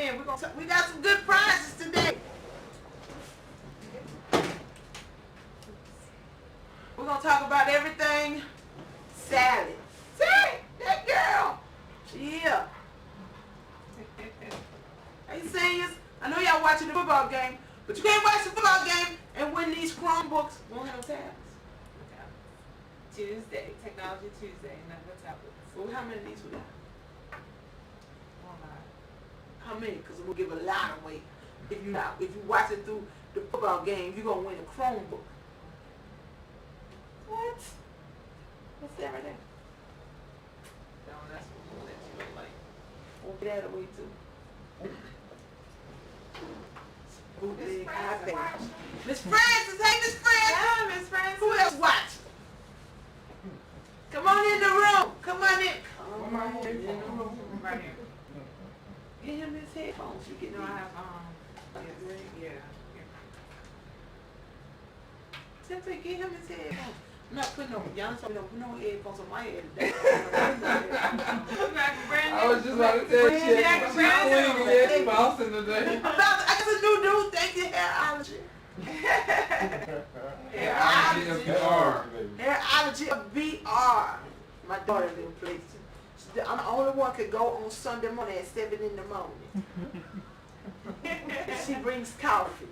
in. We got some good prizes today. We're gonna talk about everything. Sally, that girl. She here. Hey seniors, I know y'all watching the football game, but you can't watch the football game and win these Chromebooks. Won't have no tabs. Tuesday, Technology Tuesday, not the tablets. Well, how many of these we got? One lot. How many? Because we'll give a lot away. If you watch it through the football game, you're gonna win a Chromebook. What? What's that right there? No, that's what we'll let you know, like. We'll get that away too. Miss Francis watching. Miss Francis, hey Miss Francis. Yeah, Miss Francis. Who else watching? Come on in the room. Come on in. Come on in the room. Right here. Get him his headphones. You get No, I have yeah. Simply get him his headphones. I'm not putting no, y'all don't put no headphones on my head today. I was just about to tell you, she's clean, bouncing today. I got a new dude, thank you, hairology. Hairology of VR. My daughter didn't play it. I'm the only one could go on Sunday morning at 7 in the morning. She brings coffee.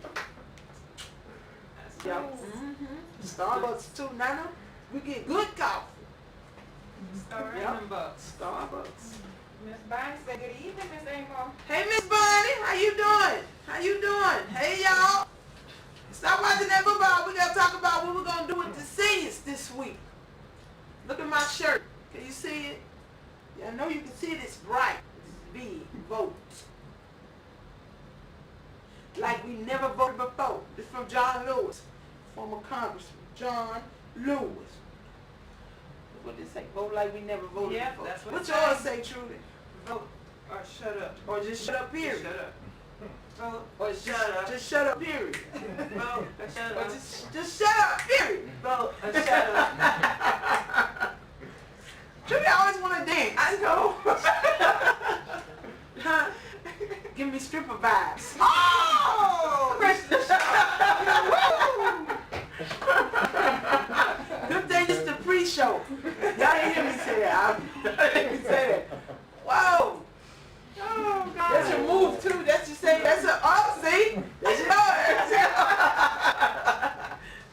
Yep. Starbucks too, Nana. We get good coffee. Starbucks. Miss Bonnie said good evening, Miss Amo. Hey Miss Bonnie, how you doing? How you doing? Hey y'all. Stop watching that football. We gotta talk about what we're gonna do with the seniors this week. Look at my shirt. Can you see it? Yeah, I know you can see it. It's bright. It's big. Vote. Like we never voted before. It's from John Lewis, former Congressman John Lewis. What did it say? Vote like we never voted before. That's what What's it yours says. say, Trudy? Vote or shut up. Or just shut up, period. Shut up. Vote Or shut up. Just shut up, period. Vote or shut Or up. just shut up, period. Vote or shut up. Trudy always want to dance. I know. Huh? Give me stripper vibes. Oh! Good thing it's the pre-show. Y'all didn't hear me say that. I didn't hear me say that. Whoa! Oh, God. That's your move too. That's your say. That's a see. That's yours.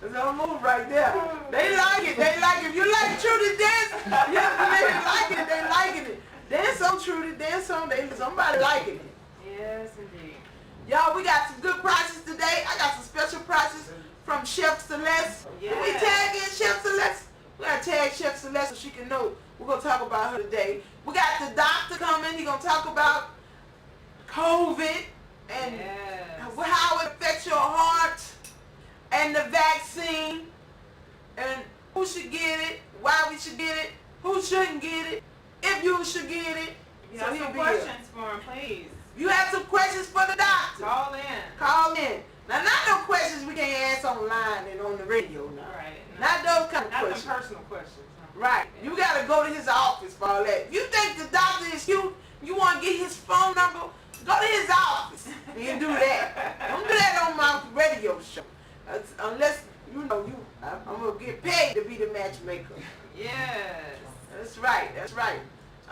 That's our move right there. They like it. They like it. If you like Trudy dance, yeah, they liking it. They liking it. Dance on Trudy. Dance on. Somebody liking it. Yes, indeed. Y'all, we got some good prizes today. I got some special prizes from Chef Celeste. Can we tag in Chef Celeste? We gotta tag Chef Celeste so she can know. We're gonna talk about her today. We got the doctor coming. He's gonna talk about COVID and how it affects your heart and the vaccine and who should get it, why we should get it, who shouldn't get it, if you should get it. You have some questions for him, please. You have some questions for the doctor. Call in. Call in. Now, not no questions we can't ask online and on the radio now. Right. Not those kind of Not questions. the personal questions. Huh? Right. You got to go to his office for all that. If you think the doctor is cute, you want to get his phone number, go to his office and do that. Don't do that on my radio show. Unless, I'm going to get paid to be the matchmaker. Yes. That's right. That's right.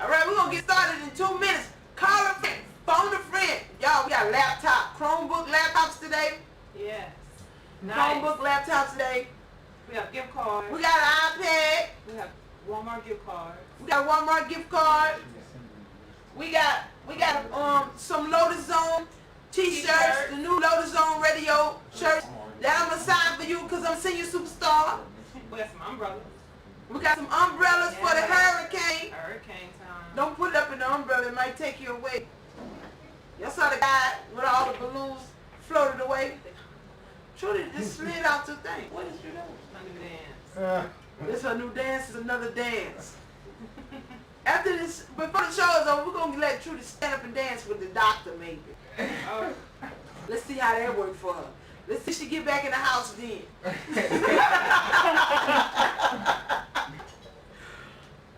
All right, we're going to get started in 2 minutes. Call a friend. Phone a friend. Y'all, we got laptop, Chromebook laptops today. Yes. Nice. Chromebook laptops today. We have gift cards. We got an iPad. We have Walmart gift cards. We got a Walmart gift card. We got some Lotus Zone t-shirts, the new Lotus Zone Radio shirts that I'm gonna sign for you because I'm senior superstar. We got some umbrellas. We got some umbrellas for the hurricane. Hurricane time. Don't put it up in the umbrella, it might take you away. Y'all saw the guy with all the balloons floated away? Trudy just slid out the thing. What is you doing? My new dance. This her new dance, is another dance. After this, before the show is over, we're gonna let Trudy stand up and dance with the doctor maybe. Oh. Let's see how that worked for her. Let's see if she get back in the house then.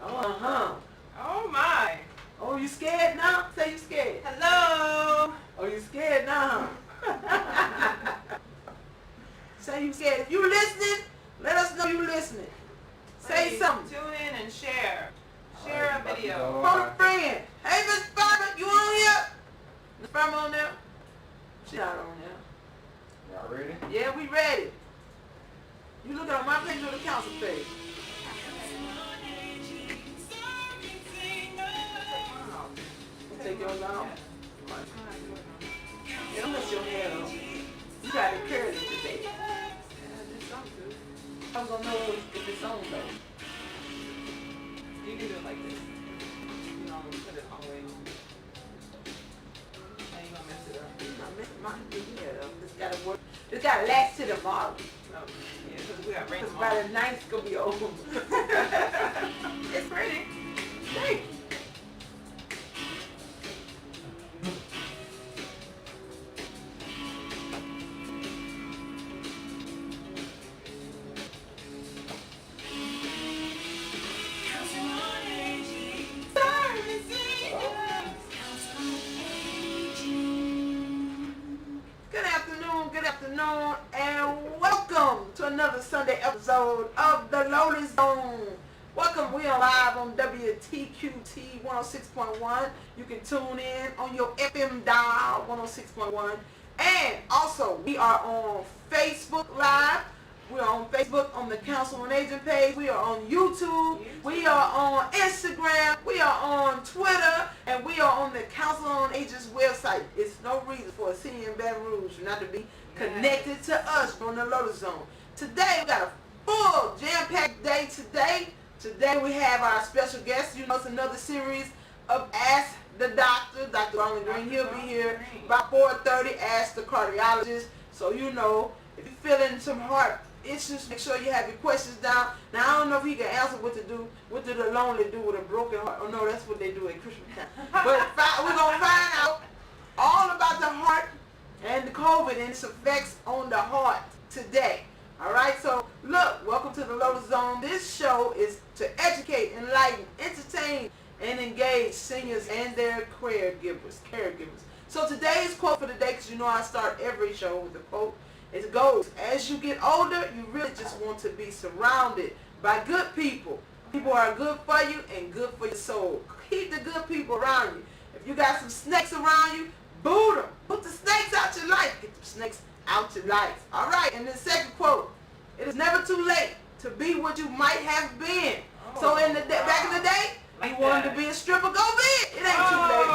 Oh my. Oh, you scared now? Say you scared. Hello. scared now, huh? Say you scared. If you listening, let us know you listening. Say Please, something. Tune in and share. Share a video. Phone a friend. Hey, Miss Farmer, you on here? Miss Farmer on there? She not on there. Y'all ready? Yeah, we ready. You look on my page or the council page. Take yours off. Yeah, don't mess your hair up. You got it curly today. I'm gonna know if it's on though. You can do it like this. You know, put it all the way on. Now you gonna mess it up. I messed my hair up. It's gotta work. It's gotta last to the model. Oh, yeah, because we got rain Because by the night it's gonna be over. It's pretty. Thank you. Good afternoon, and welcome to another Sunday episode of the Lotus Zone. Welcome, we are live on WTQT 106.1. You can tune in on your FM dial 106.1. And also, we are on Facebook Live. We are on Facebook on the Council on Aging page. We are on YouTube. We are on Instagram. We are on Twitter. And we are on the Council on Aging's website. It's no reason for a city in Baton Rouge not to be connected to us on the Lotus Zone. Today, we got a full jam-packed day today. Today, we have our special guest. You know, it's another series of Ask the Doctor. Dr. Ronald Green. He'll be here about 4:30. Ask the cardiologist. So, you know, if you're feeling some heart issues, make sure you have your questions down. Now, I don't know if he can answer what to do. What do the lonely do with a broken heart? Oh, no, that's what they do at Christmas time. But we're going to find out all about the heart and the COVID and its effects on the heart today. All right, so look, welcome to the Lotus Zone. This show is to educate, enlighten, entertain, and engage seniors and their caregivers. So today's quote for the day, because you know I start every show with a quote, it goes, as you get older, you really just want to be surrounded by good people. People are good for you and good for your soul. Keep the good people around you. If you got some snakes around you, boot them. Put the snakes out your life. Get the snakes out your life. All right, and the second quote, it is never too late to be what you might have been. So in the back in the day, you wanted to be a stripper, go be it. It ain't too late.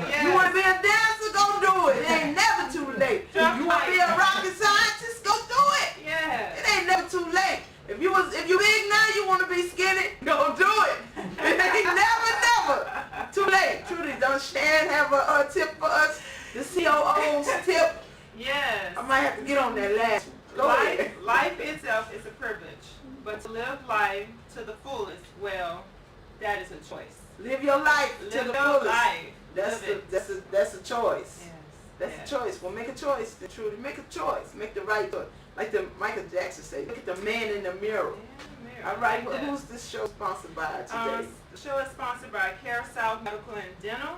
Yes. You want to be a dancer, go do it. It ain't never too late. You want to be a rocket scientist, go do it. Yeah. It ain't never too late. If you big now, you want to be skinny, go do it. It ain't never too late. Trudy, don't Shan have a tip for us? The COO's tip. Yes. I might have to get on that last one. Go ahead. Life itself is a privilege, but to live life to the fullest, well, that is a choice. Live your life to Live the your fullest. life. That's a choice. Yes. That's yes. a choice. Well, make a choice, Trudy. Make a choice. Make the right choice. Like the Michael Jackson say, look at the man in the mirror. Yeah, All right, well, who's this show sponsored by today? The show is sponsored by Care South Medical and Dental,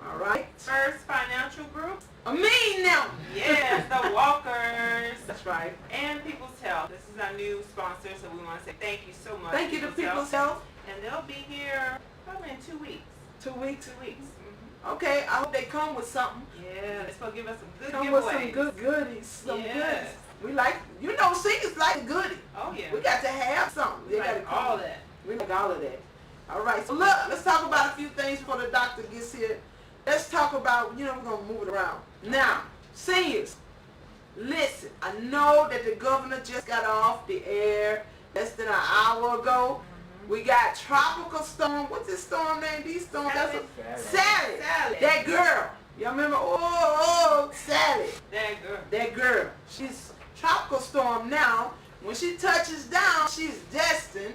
All right. First Financial Group, Me now. yes, the Walkers, That's right. and People's Health. This is our new sponsor, so we want to say thank you so much. Thank you to People's Health. And they'll be here probably in 2 weeks. 2 weeks. 2 weeks. Okay, I hope they come with something. Yeah, they're supposed to give us some good Come giveaways. with some good goodies. Some Yes. goodies. We like, you know, singers like a goodie. Oh, yeah. We got to have something. They like gotta come all with- that. We like all of that. All right, so look, let's talk about a few things before the doctor gets here. Let's talk about, you know, we're going to move it around. Now, seniors, listen, I know that the governor just got off the air less than an hour ago. We got tropical storm. What's this storm name? These storms. Sally. Sally. Sally. That girl. Y'all remember? Oh, Sally. That girl. That girl. She's tropical storm now. When she touches down, she's destined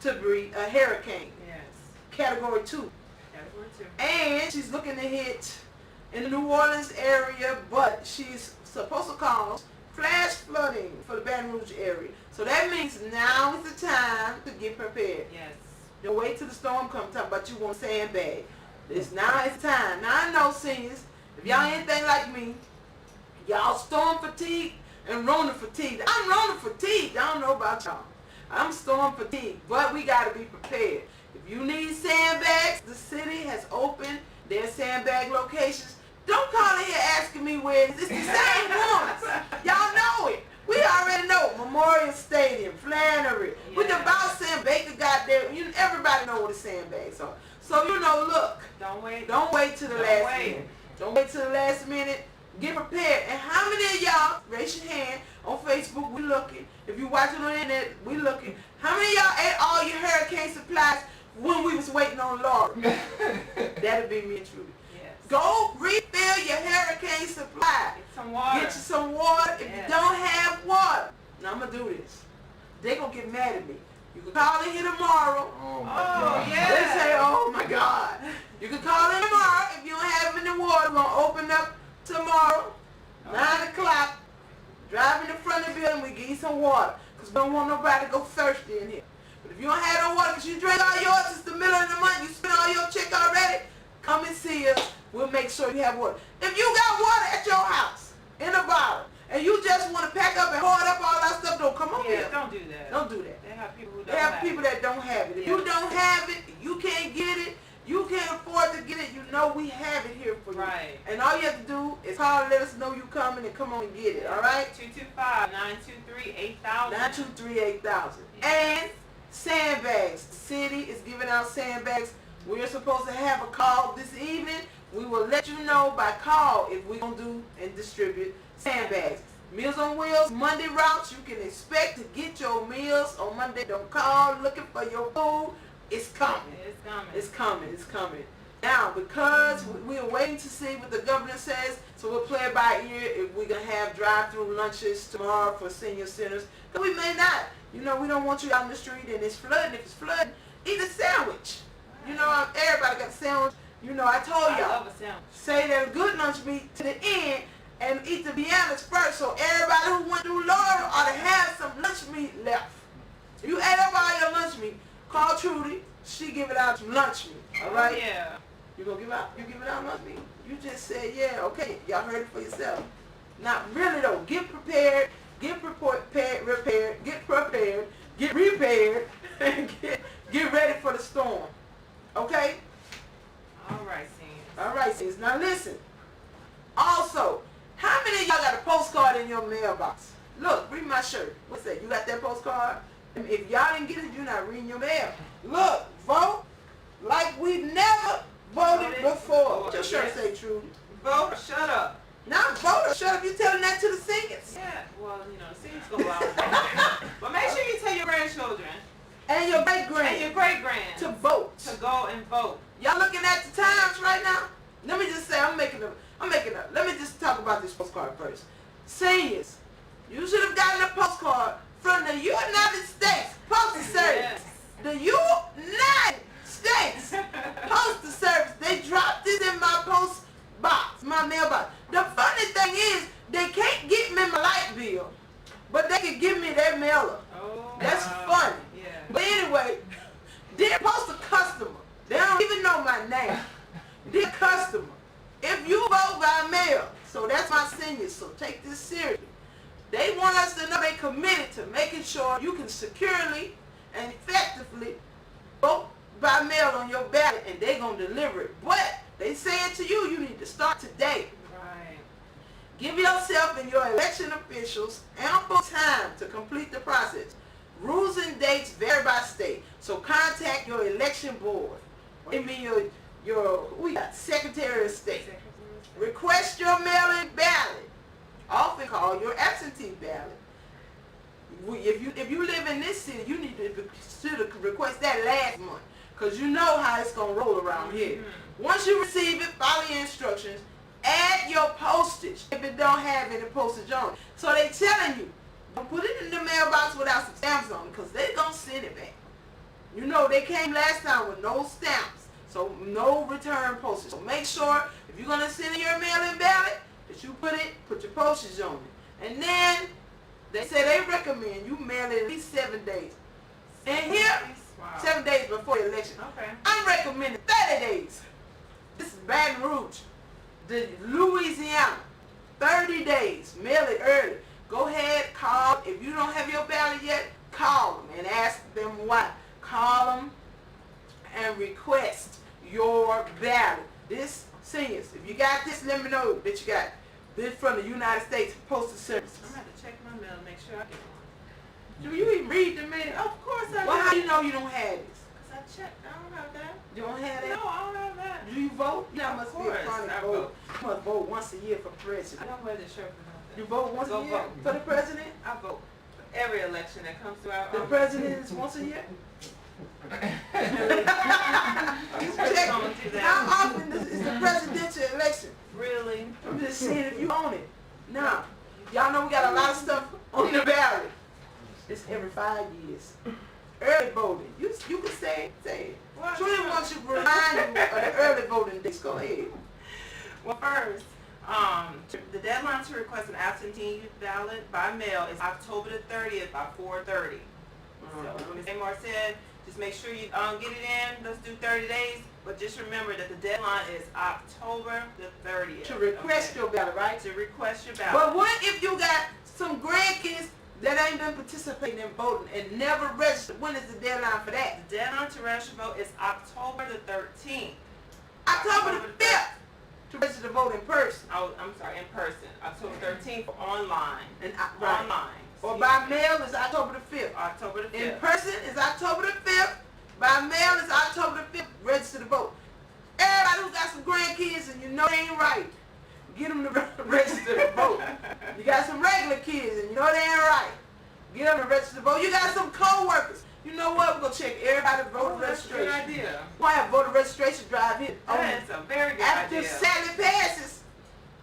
to be a hurricane. Yes. Category 2. Category 2. And she's looking to hit in the New Orleans area, but she's supposed to cause flash flooding for the Baton Rouge area. So that means now is the time to get prepared. Yes. Don't wait till the storm comes, talk about you want sandbag. This now is time. Now I know seniors, If y'all anything like me, y'all storm fatigued and Rona fatigued. I'm Rona fatigued. I don't know about y'all. I'm storm fatigued, but we got to be prepared. If you need sandbags, the city has opened their sandbag locations. Don't call in here asking me where it's the same ones. Y'all know it. We already know Memorial Stadium, Flannery. Yeah. With the boss saying Baker got there. Everybody know what the sandbags are. So look. Don't wait. Don't wait till the last minute. Don't wait till the last minute. Get prepared. And how many of y'all, raise your hand, on Facebook, we looking. If you watching on the internet, we looking. How many of y'all ate all your hurricane supplies when we was waiting on Laura? That'll be me and Trudy. Yes. Go refill your hurricane supply. Get some water. Get you some water. If Yes. you don't have water, now I'm going to do this. They going to get mad at me. You can call in here tomorrow. Oh, my Oh, God. yeah. They say, oh my God. You can call in tomorrow if you don't have any water. We're going to open up tomorrow, 9 o'clock. Drive in the front of the building, we give you some water. Because we don't want nobody to go thirsty in here. But if you don't have no water, because you drink all yours, it's the middle of the month, you spend all your check already, come and see us. We'll make sure you have water. If you got water at your house, in a bottle, and you just want to pack up and hoard up all that stuff, don't come on here. Don't do that. Don't do that. They have people who don't They have have people that don't have it. If you don't have it, you can't get it, you can't afford to get it, you know we have it here for you. Right. And all you have to do is call and let us know you coming and come on and get it, all right? 225-923-8000. 923-8000. And sandbags. The city is giving out sandbags. We're supposed to have a call this evening. We will let you know by call if we're going to do and distribute sandbags. Meals on Wheels, Monday routes, you can expect to get your meals on Monday. Don't call looking for your food. It's coming. It's coming. It's coming. It's coming. Now, because we are waiting to see what the governor says, so we'll play it by ear if we're going to have drive-through lunches tomorrow for senior centers. Because we may not. You know, we don't want you out in the street and it's flooding. If it's flooding, eat a sandwich. You know, everybody got a sandwich. You know, I told I y'all, love a sandwich. say that good lunch meat to the end and eat the bananas first, so everybody who went through Laura ought to have some lunch meat left. If you ate up all your lunch meat, call Trudy. She give it out some lunch meat. All right? Oh, yeah. You gonna give out? You giving out lunch meat? You just said yeah. Okay, y'all heard it for yourself. Not really though. Get prepared. Get repaired. Get prepared. Get repaired. And get ready for the storm. Okay? All right, Sam. All right, sis. Now listen. Also, how many of y'all got a postcard in your mailbox? Look, read my shirt. What's that? You got that postcard? If y'all didn't get it, you're not reading your mail. Look, vote like we've never voted before. What your shirt say, Trudy? Vote or shut up. Not vote or shut up. You telling that to the singers. Yeah, well, you know, the scenes go out. But make sure you tell your grandchildren And your and great-grand your great-grands to vote. to go and vote. Y'all looking at the times right now? Let me just say, I'm making up. Let me just talk about this postcard first. Seniors, you should have gotten a postcard from the United States Postal Service. Yes. The United States Postal Service. They dropped this in my post box, my mailbox. The funny thing is, they can't get me my light bill, but they can give me their mailer. Oh, That's wow. funny. Yeah. But anyway, dear postal customer, they don't even know my name. Dear customer, if you vote by mail, so that's my seniors, so take this seriously. They want us to know they committed to making sure you can securely and effectively vote by mail on your ballot, and they're going to deliver it. But they saying to you, you need to start today. Right. Give yourself and your election officials ample time to complete the process. Rules and dates vary by state, so contact your election board. I mean we got Secretary of State. Request your mail-in ballot, often called your absentee ballot. If you live in this city, you need to request that last month, because you know how it's going to roll around here. Once you receive it, follow your instructions. Add your postage if it don't have any postage on it. So they telling you, don't put it in the mailbox without some stamps on it, because they're going to send it back. You know, they came last time with no stamps, so no return postage. So make sure, if you're going to send in your mail-in ballot, that you put your postage on it. And then, they say they recommend you mail it at least 7 days. And here, Wow. 7 days before the election. Okay. I'm recommending 30 days. This is Baton Rouge. The Louisiana, 30 days, mail it early. Go ahead, call. If you don't have your ballot yet, call them and ask them why. Call them and request your ballot. This, seniors, if you got this, let me know that you got it. This from the United States Postal Service. I'm going to have to check my mail to make sure I get one. Do you even read the mail? Of course I do. Well, how do you know you don't have this? Because I checked. I don't have that. You don't have that? No, I don't have that. Do you vote? You Of must be a course, chronic I voter. vote. You must vote once a year for I president. don't wear the shirt for nothing. You vote once Go a year vote. for the president? I vote for every election that comes throughout. The president is once a year? Check. How often is the presidential election? Really? I'm just saying if you own it. Now, y'all know we got a lot of stuff on the ballot. It's every 5 years. Early voting. You can say it. What? Truly wants you to remind you of the early voting days. Go ahead. Well, first, the deadline to request an absentee ballot by mail is October the 30th by 4:30. So, Ms. Amar said, just make sure you get it in. Let's do 30 days. But just remember that the deadline is October the 30th. To request your ballot, right? To request your ballot. But what if you got some grandkids that ain't been participating in voting and never registered? When is the deadline for that? The deadline to register to vote is October the 13th. October the 5th to register to vote in person. Oh, I'm sorry, in person. October 13th online. And Online. Or by mail is October the 5th. October the 5th. In person is October the 5th. By mail is October the 5th. Register to vote. Everybody who got some grandkids and you know they ain't right, get them to register to vote. You got some regular kids and you know they ain't right, get them to register to vote. You got some co-workers. You know what? We're going to check everybody's voter registration. That's a good idea. We're going to have voter registration drive here. That is a very good After idea. Sally passes,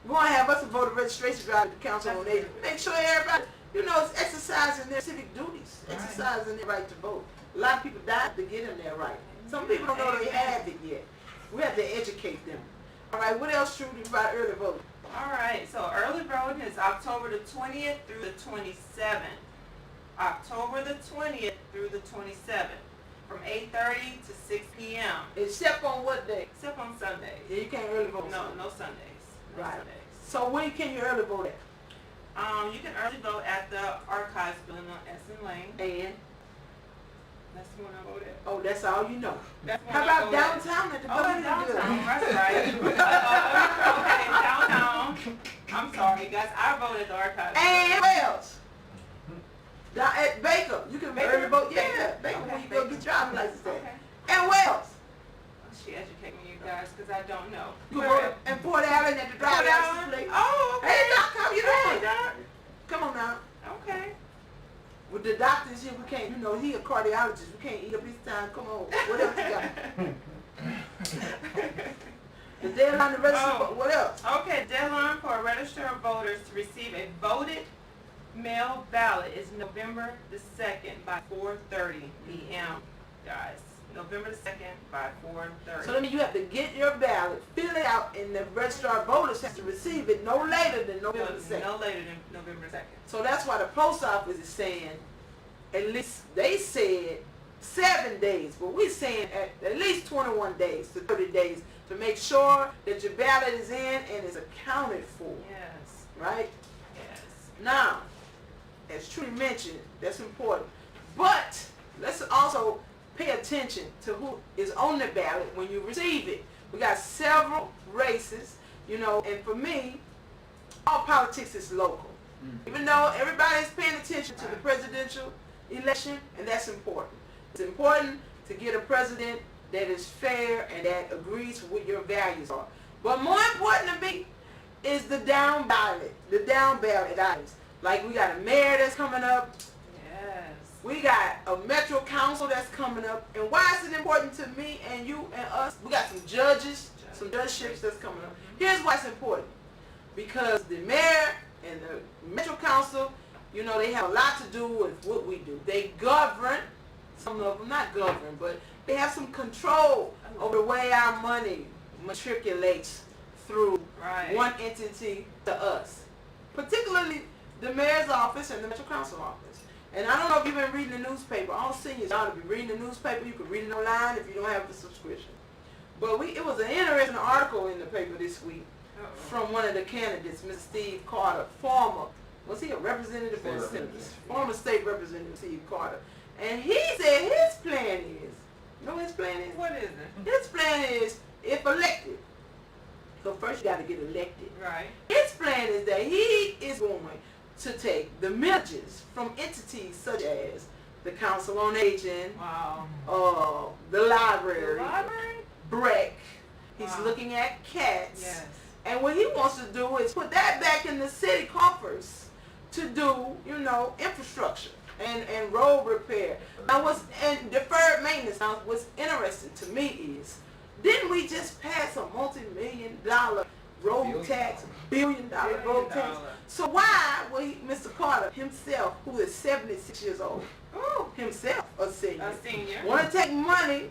we're going to have us a voter registration drive at the Council on Aging. Make sure everybody, you know, is exercising their civic duties, exercising their right to vote. A lot of people died to get in their right. Some people don't know they have it yet. We have to educate them. All right, what else, Trudy, about early voting? All right, so early voting is October the 20th through the 27th. October the 20th through the 27th, from 8:30 to 6 p.m. Except on what day? Except on Sundays. Yeah, you can't early vote. No, no Sundays. No Right. Sundays. So when can you early vote at? You can early vote at the Archives Building on Essen Lane. And? That's the one I vote at. Oh, that's all you know. That's the one How I about vote at. downtown at the Oh, Pavilion downtown. Building? That's right. Okay, downtown. I'm sorry, guys. I voted at the Archives. And where else? Down at Baker. You can Baker? early vote. Yeah, Baker, Okay, when you go Baker. get your driver's license at. Okay. And where else? She educate me, you guys, because I don't know. You can vote in Port Allen at the driver's license place. Oh, okay. Hey, Doc, how you Hey, doing? Doc. Come on now. Okay. With the doctors here, we can't, you know, he a cardiologist. We can't eat up his time. Come on. What else you got? The deadline to register. Oh. What else? Okay, deadline for registered voters to receive a voted mail ballot is November the 2nd by 4:30 p.m. Guys, November the 2nd by 4:30. So that means you have to get your ballot, fill it out, and the registrar voters has to receive it no later than November the 2nd. No later than November 2nd. So that's why the post office is saying, at least they said 7 days, but we're saying at least 21 days to 30 days to make sure that your ballot is in and is accounted for, Yes. right? Yes. Now, as Trudy mentioned, that's important. But let's also pay attention to who is on the ballot when you receive it. We got several races, you know, and for me, all politics is local. Even though everybody's paying attention to the presidential election, and that's important. It's important to get a president that is fair and that agrees with what your values are. But more important to me is the down ballot items. Like we got a mayor that's coming up. Yes. We got a metro council that's coming up. And why is it important to me and you and us? We got some judges, some judgeships that's coming up. Here's why it's important. Because the mayor and the metro council, you know, they have a lot to do with what we do. They govern, some of them not govern, but they have some control over the way our money matriculates through one entity to us. Particularly the mayor's office and the metro council office. And I don't know if you've been reading the newspaper. All seniors ought to be reading the newspaper. You can read it online if you don't have the subscription. But it was an interesting article in the paper this week from one of the candidates, Mr. Steve Carter, former, was he a representative or a senator? Former state representative Steve Carter. And he said his plan is, you know what his plan is? What is it? His plan is, if elected, so first you got to get elected. Right. His plan is that he is going to take the millages from entities such as the Council on Aging, the library, BREC. He's looking at cats. Yes. And what he wants to do is put that back in the city coffers to do, you know, infrastructure and road repair. Now and deferred maintenance. Now what's interesting to me is, didn't we just pass a multi-million-dollar road tax, billion-dollar road tax? So why will Mr. Carter himself, who is 76 years old, himself a senior, want to take money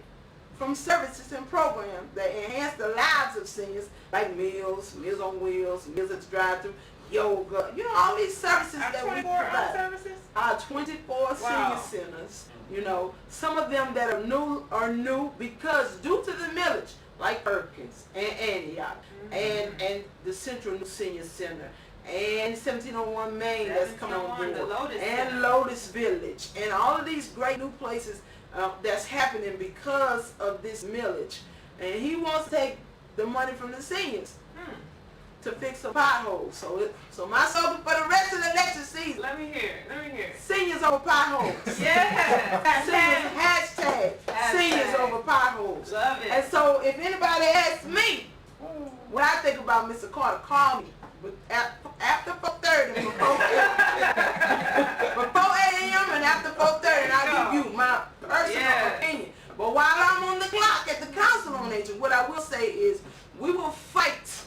from services and programs that enhance the lives of seniors, like Meals on Wheels, Meals at the Drive-Thru, yoga, you know, all these services that we provide. Our 24 senior centers, you know, some of them that are new because due to the millage, like Perkins and Antioch, and the Central New Senior Center, and 1701 Main that's coming on board, and Lotus Village, and all of these great new places that's happening because of this millage. And he wants to take the money from the seniors to fix the potholes. So my slogan for the rest of the election season. Let me hear it. Seniors over potholes. Yeah. Hashtag seniors over potholes. Love it. And so if anybody asks me what I think about Mr. Carter, call me. But after 4:30, before 8 a.m. and after 4:30, and I'll give you my personal opinion. But while I'm on the clock at the Council on Aging, what I will say is we will fight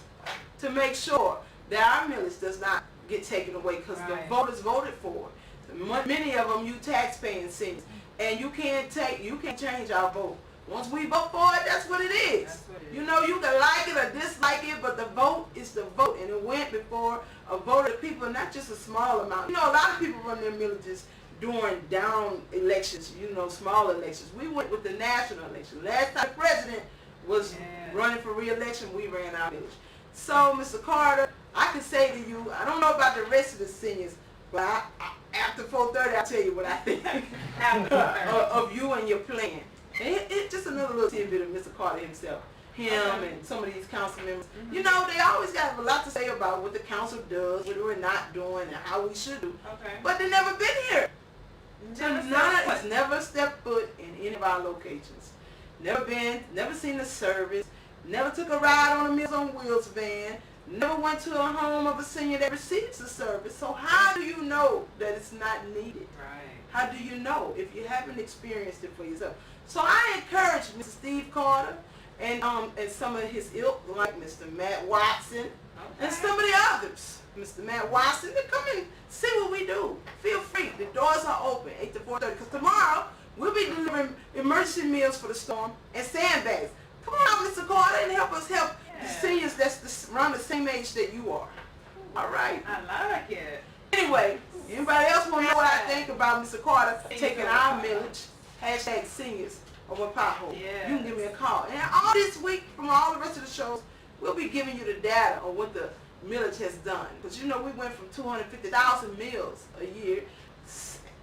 to make sure that our millage does not get taken away, because the voters voted for it. Many of them, you tax-paying seniors, and you can't change our vote. Once we vote for it, that's what it is. You know, you can like it or dislike it, but the vote is the vote, and it went before a vote of people, not just a small amount. You know, a lot of people run their millages during down elections, you know, small elections. We went with the national election. Last time the president was running for re-election, we ran our village. So, Mr. Carter, I can say to you, I don't know about the rest of the seniors, but after 4:30, I'll tell you what I think of you and your plan. And it's just another little tidbit of Mr. Carter himself. And some of these council members. You know, they always got a lot to say about what the council does, what we're not doing, and how we should do. But they've never been here. None of us never stepped foot in any of our locations. Never seen the service, never took a ride on a Meals on Wheels van, never went to a home of a senior that receives the service. So how do you know that it's not needed? How do you know if you haven't experienced it for yourself? So I encourage Mr. Steve Carter and some of his ilk, like Mr. Matt Watson, and some of the others, Mr. Matt Watson, to come and see what we do. Feel free. The doors are open, 8 to 4:30, because tomorrow we'll be delivering emergency meals for the storm and sandbags. Come on out, Mr. Carter, and help us help the seniors that's around the same age that you are. All right? I like it. Anyway, anybody else want to know what I think about Mr. Carter taking our millage, hashtag seniors over potholes? You can give me a call. And all this week, from all the rest of the shows, we'll be giving you the data on what the millage has done. Because you know we went from 250,000 meals a year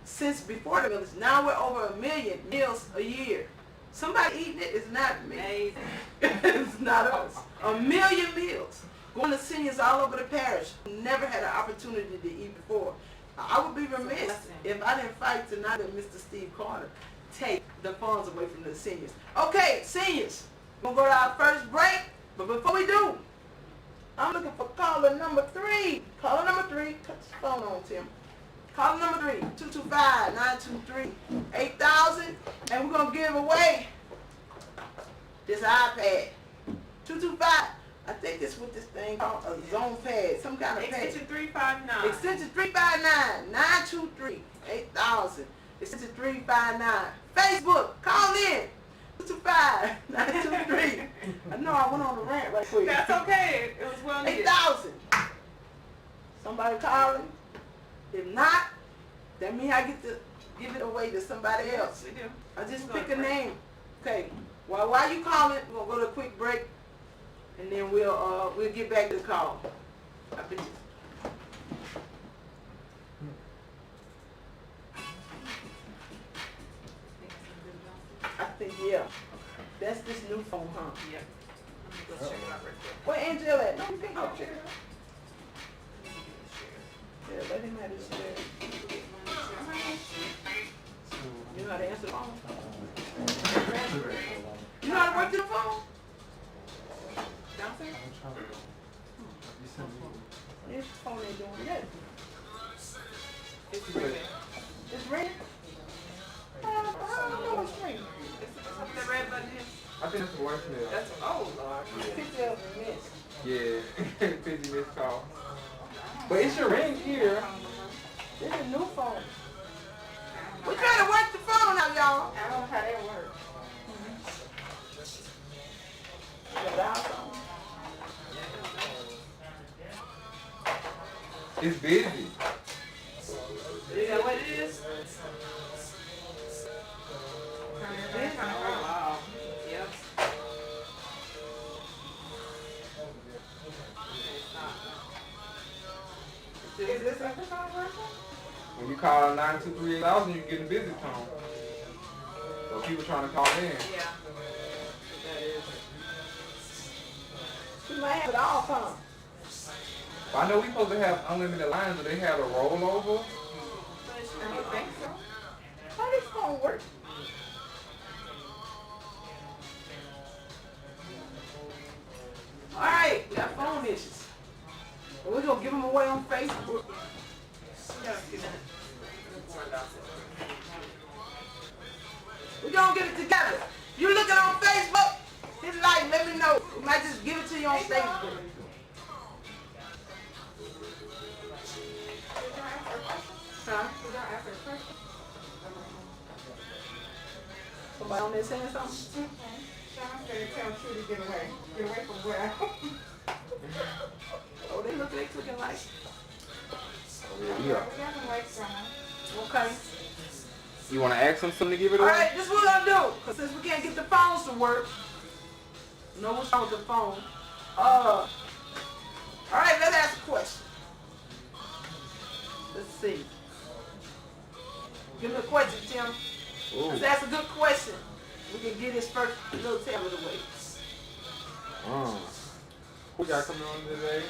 since before the millage. Now we're over 1 million meals a year. Somebody eating it is not me. Amazing. It's not us. 1 million meals going to seniors all over the parish who never had an opportunity to eat before. I would be remiss if I didn't fight to not let Mr. Steve Carter take the funds away from the seniors. Okay, seniors, we're going to go to our first break, but before we do, I'm looking for caller number 3. Caller number 3, cut the phone on, Tim. Caller number 3, 225-923-8000, and we're going to give away this iPad. 225. I think it's what this thing called a zone pad, some kind of pad. Extension 359. Extension 359-923-8000. Extension 359. Facebook, call in. 225-923. I know I went on a rant right quick. That's okay. It was well needed. 8,000. Somebody calling? If not, that means I get to give it away to somebody else. We do. I just pick a name. Okay. Well, while you calling, we're going to go to a quick break. and then we'll get back to the call. I think. I think, yeah. That's this new phone, huh? Yeah. Let me go check it out right there. Where Angela at? No, you can't go check it out. Yeah, let him have his share. You know how to answer the phone? You know how to work the phone? Downstairs? This phone ain't doing nothing. It's ringing. It's ringing? I don't know it's ringing. What's that red button is? I think it's voicemail. That's, oh Lord. 50 of them missed. Yeah, 50 missed call. But it should ring here. This is a new phone. We trying to work the phone out, y'all. I don't know how that works. The dial phone. It's busy. Is that what it is? Oh, wow. Yep. Is this a phone working? When you call 923-8000, you get a busy tone. So people trying to call in. Yeah. That is. She might have it all, huh? But I know we supposed to have unlimited lines, but they have a rollover. I don't think so. How this phone work? Alright, we got phone issues. But we're going to give them away on Facebook. We're going to get it together. You looking on Facebook, hit like, let me know. We might just give it to you on Facebook. Huh? Somebody on there saying something? Sean said tell True to get away. Get away from where? Oh, they looking like. Yeah. Okay. You want to ask them something to give it away? Alright, this is what we're going to do. Because since we can't get the phones to work, no what's wrong with the phone. Alright, let's ask a question. Let's see. Give me a question, Tim. Ooh. Let's ask a good question. We can get his first little tablet away. Who got coming on today?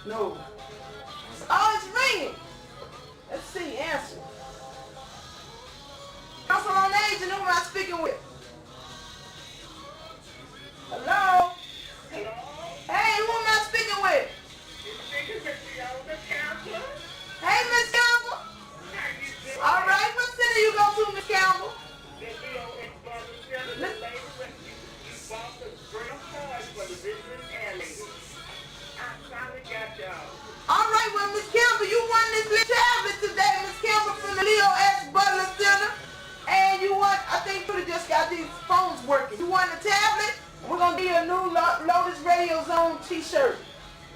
No. Oh, it's ringing. Let's see, answer. Council on Aging, who am I speaking with? Hello? Hey, who am I speaking with? Hey, Miss Campbell. All right, what city you go to, Miss Campbell? All right, well, Miss Campbell, you won this little tablet today, Miss Campbell, from the Leo S. Butler Center. And you won, I think you just got these phones working. You won the tablet. We're going to give you a new Lotus Radio Zone t-shirt.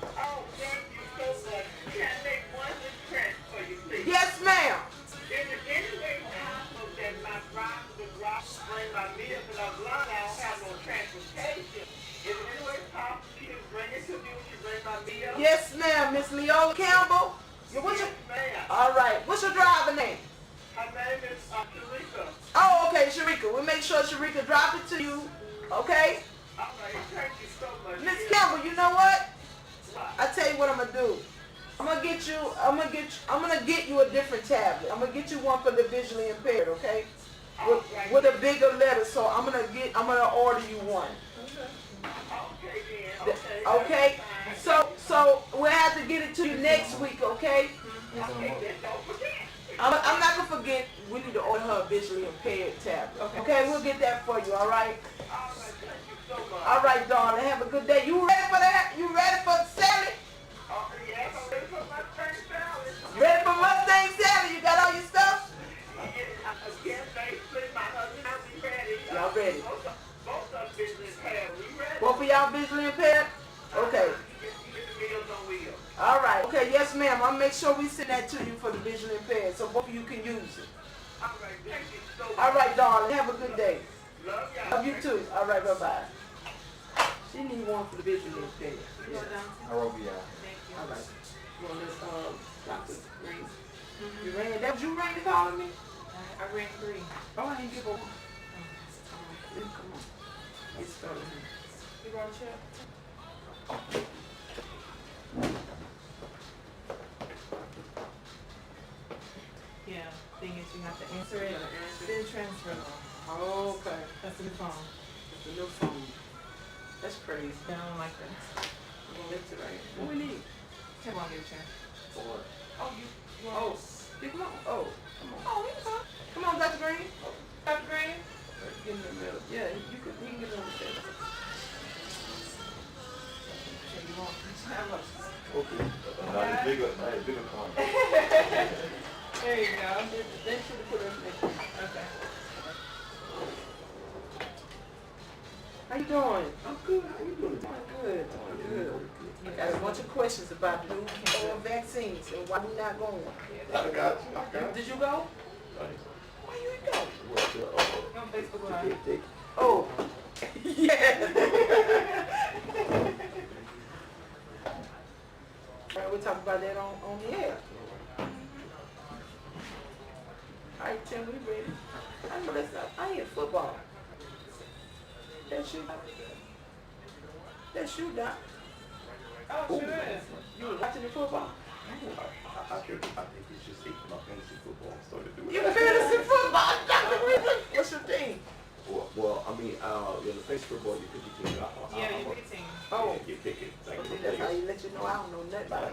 Oh, thank you so much. Can I make one request for you, please? Yes, ma'am. Is it any way possible that my driver would bring my meals and I'm blind, I don't have no transportation? Is it any way possible she can bring it to me when she brings my meals? Yes, ma'am, Miss Leola Campbell. What's your, Ma'am. all right, what's your driver name? Her name is Sharika. Oh, okay, Sharika. We'll make sure Sharika drop it to you, okay? All right, thank you so much. Miss Campbell, you know what? What? I tell you what I'm gonna do. I'm gonna get you a different tablet. I'm gonna get you one for the visually impaired, okay? With a bigger letter, so I'm gonna order you one. Okay, then. Okay? So we'll have to get it to you next week, okay? Okay, then don't forget. I'm not gonna forget. We need to order her a visually impaired tablet. Okay, we'll get that for you. All right. All right, thank you so much. All right, darling. Have a good day. You ready for that? You ready for salad? Oh, yes, I'm ready for my first salad. Ready for Mustang salad? You got all your stuff? Again, basically, my husband and I, we ready. Y'all ready? Both of us visually impaired. We ready? Both of y'all visually impaired? Okay. You get the meals on wheels. All right. Okay. Yes, ma'am. I'll make sure we send that to you for the visually impaired, so both of you can use it. All right, thank you so much. All right, darling. Have a good day. Love y'all. Love you too. All right. Bye bye. She need one for the visually impaired. You Yeah. go down. I wrote the Thank you. All right. Well, let's, Dr. Green. You ran. That was you ran calling me? I ran 3. Oh, I didn't give up. Come on. Get started. You brought a chair? Yeah, thing is you have to answer it, then transfer it. Oh, okay. That's the new phone. It's a new phone. That's crazy. Yeah, I don't like that. I'm gonna lift it right. What we need? Come on, get a chair. For what? Oh, you. Oh, come on. Oh, come on. Oh, you come. Come on, Dr. Green. Dr. Green. Get in the middle. Yeah, you can. He can get on the table. Okay, you want. Okay. Not a bigger phone. There you go. Then should have put everything. Okay. How you doing? I'm good. How you doing? Doing good. I got a bunch of questions about the new vaccines and why we not going. I got you. Did you go? Why you ain't go? You on Facebook Live? Oh, yeah. All right, we'll talk about that on the air. All right, Tim, we ready? I know that's not. I ain't football. That's you. That's you, Doc. Oh, sure is. You was watching the football. I think it's just taking my fantasy football and started doing You that. fantasy football, Dr. Reason. What's your thing? Well, I mean, in the fantasy football, you pick your team. Yeah, you pick a team. Oh, You pick it. Like, okay, that's how you let you know I don't know nothing about it.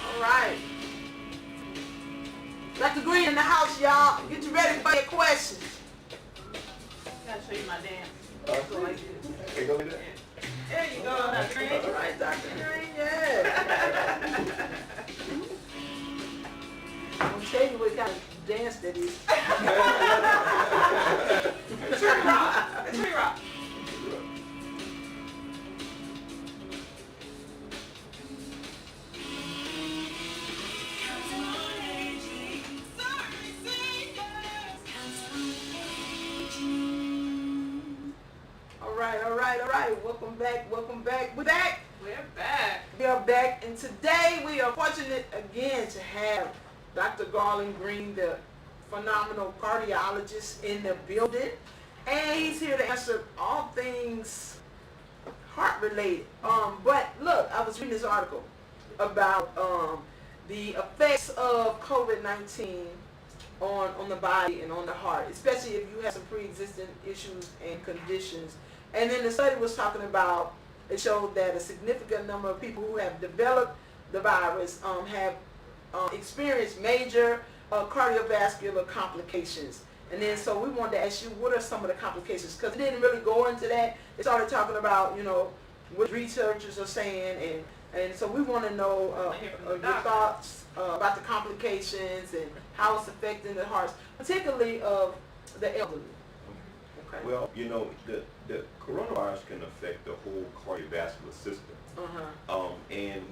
All right. Dr. Green in the house, y'all. Get you ready for your questions. Gotta show you my dance. Go like this. Hey, go like that. There you go, Dr. Green. All right, Dr. Green, yeah. I'm gonna tell you what kind of dance that is. Tree rock. Tree rock. All right. Welcome back. We're back. We're back. We are back, and today we are fortunate again to have Dr. Garland Green, the phenomenal cardiologist, in the building, and he's here to answer all things heart related. But look, I was reading this article about the effects of COVID-19 on the body and on the heart, especially if you have some pre-existing issues and conditions. And then the study was talking about, it showed that a significant number of people who have developed the virus have experienced major cardiovascular complications. And then so we wanted to ask you, what are some of the complications? Because it didn't really go into that. It started talking about, what researchers are saying, and so we want to know your thoughts about the complications and how it's affecting the hearts, particularly of the elderly. Okay. Well, the coronavirus can affect the whole cardiovascular system. And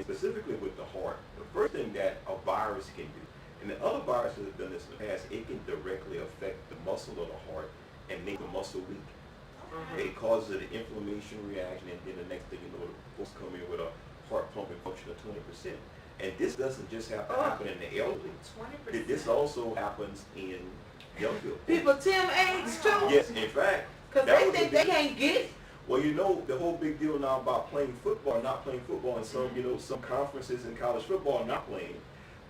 specifically with the heart, the first thing that a virus can do, and the other viruses have done this in the past, it can directly affect the muscle of the heart and make the muscle weak. It causes an inflammation reaction, and then the next thing you know, the folks come in with a heart pumping function of 20%. And this doesn't just have to happen in the elderly. 20%. This also happens in young people. People Tim age too? Yes, in fact. Because they think they can't get it. Well, the whole big deal now about playing football or not playing football, and some conferences in college football are not playing.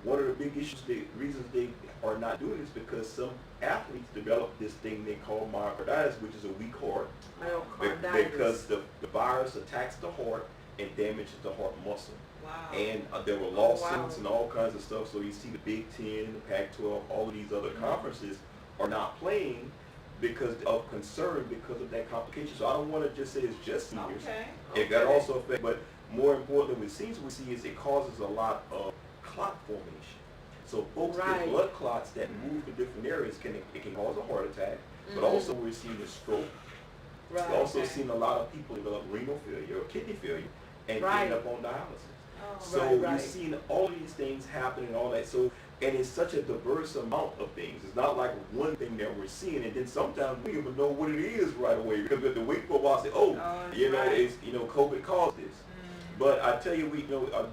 One of the big issues, the reasons they are not doing it is because some athletes develop this thing they call myocarditis, which is a weak heart. Myocarditis. Because the virus attacks the heart and damages the heart muscle. Wow. And there were lawsuits and all kinds of stuff. So you see the Big Ten, the Pac-12, all of these other conferences are not playing because of concern because of that complication. So I don't want to just say it's just seniors. Okay. It got also affect, but more importantly, what seems we see is it causes a lot of clot formation. So folks get blood clots that move to different areas. It can cause a heart attack, but also we're seeing a stroke. We're also seeing a lot of people develop renal failure or kidney failure and end up on dialysis. So you're seeing all these things happening and all that. So, and it's such a diverse amount of things. It's not like one thing that we're seeing, and then sometimes we don't even know what it is right away because we have to wait for a while and say, it's COVID caused this. But I tell you,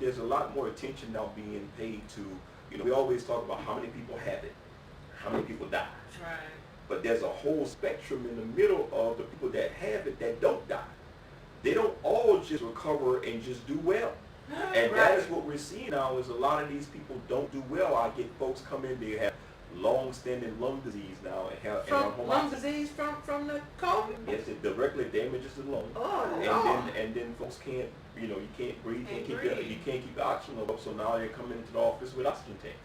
there's a lot more attention now being paid to, we always talk about how many people have it, how many people die. Right. But there's a whole spectrum in the middle of the people that have it that don't die. They don't all just recover and just do well. And that is what we're seeing now is a lot of these people don't do well. I get folks come in, they have long-standing lung disease now. Lung disease from the COVID? Yes, it directly damages the lung. And then folks can't, you can't breathe, you can't keep the oxygen level, so now they're coming into the office with oxygen tanks.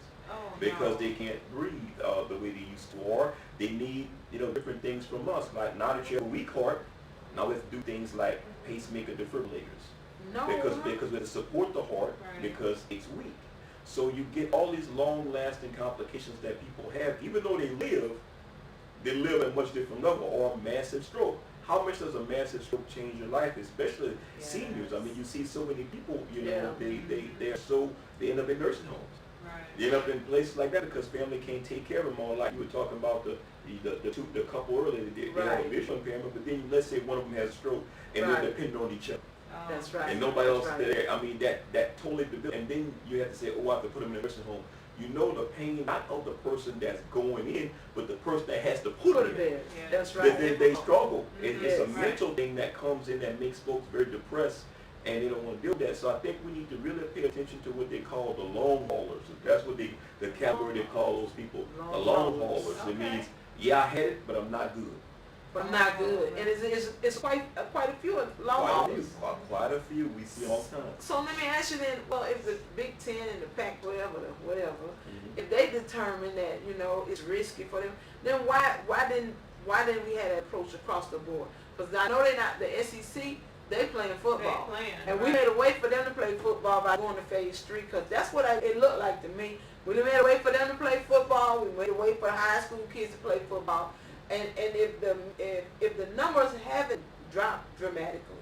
Because they can't breathe the way they used to, or they need different things from us. Like now that you have a weak heart, now we have to do things like pacemaker defibrillators. Because we have to support the heart because it's weak. So you get all these long-lasting complications that people have, even though they live at a much different level, or a massive stroke. How much does a massive stroke change your life, especially seniors? I mean, you see so many people, they end up in nursing homes. They end up in places like that because family can't take care of them all. Like you were talking about the couple earlier, they have a visual impairment, but then let's say one of them has a stroke and they're depending on each other. That's right. And nobody else is there. I mean, that totally debilitating. And then you have to say, I have to put them in a nursing home. You know the pain not of the person that's going in, but the person that has to put them in. That's right. They struggle. It's a mental thing that comes in that makes folks very depressed, and they don't want to deal with that. So I think we need to really pay attention to what they call the long haulers. That's what the category they call those people, the long haulers. It means, I had it, but I'm not good. But not good. And it's quite a few long haulers. Quite a few. We see all the time. So let me ask you then, well, if the Big Ten and the Pac, whatever, if they determine that, it's risky for them, then why didn't we have that approach across the board? Because I know they're not, the SEC, they playing football. And we made a way for them to play football by going to phase 3, because that's what it looked like to me. We made a way for them to play football. We made a way for high school kids to play football. And if the numbers haven't dropped dramatically,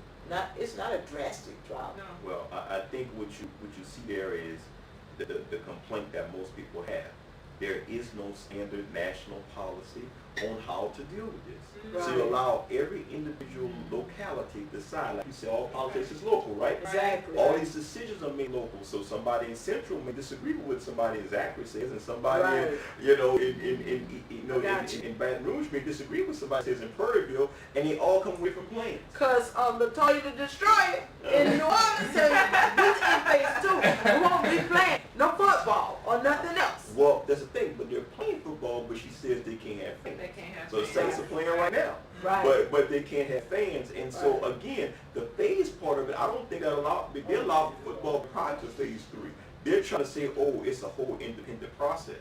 it's not a drastic drop. No. Well, I think what you see there is the complaint that most people have. There is no standard national policy on how to deal with this. Right. So you allow every individual locality to decide. Like you say, all politics is local, right? Exactly. All these decisions are made local. So somebody in Central may disagree with what somebody's accuracy is, and somebody in Baton Rouge may disagree with somebody says in Prairieville, and they all come with different plans. Because Latoya the Destroyer in New Orleans said, we in phase 2. We won't be playing no football or nothing else. Well, that's the thing, but they're playing football, but she says they can't have fans. They can't have So the Saints are playing right now. Right. But they can't have fans. And so again, the phase part of it, I don't think they allow football prior to phase 3. They're trying to say, it's a whole independent process.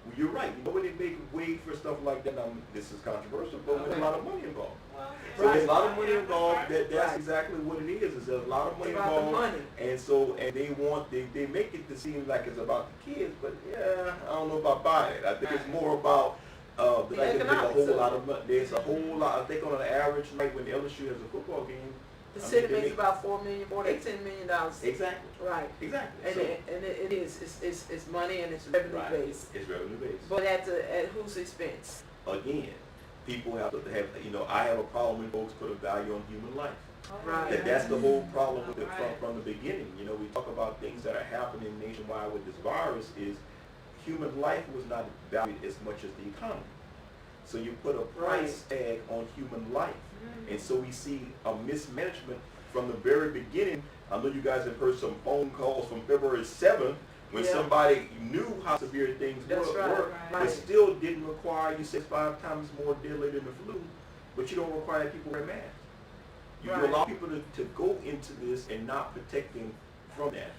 Well, you're right. When they make way for stuff like that, this is controversial, but there's a lot of money involved. So there's a lot of money involved. That's exactly what it is. There's a lot of money involved. And they make it to seem like it's about the kids, but I don't know about buying it. I think it's more about the fact that there's a whole lot of money. There's a whole lot. I think on an average night when the LSU has a football game, the city makes about $4 to $10 million. Exactly. Right. Exactly. And it is. It's money and it's revenue based. It's revenue based. But at whose expense? Again, people have to have. I have a problem when folks put a value on human life. Right. That's the whole problem with it from the beginning. We talk about things that are happening nationwide with this virus. Is human life was not valued as much as the economy. So you put a price tag on human life. And so we see a mismanagement from the very beginning. I know you guys have heard some phone calls from February 7th when somebody knew how severe things were, but still didn't require, you say 5 times more deadly than the flu, but you don't require people to wear masks. You allow people to go into this and not protect them from that.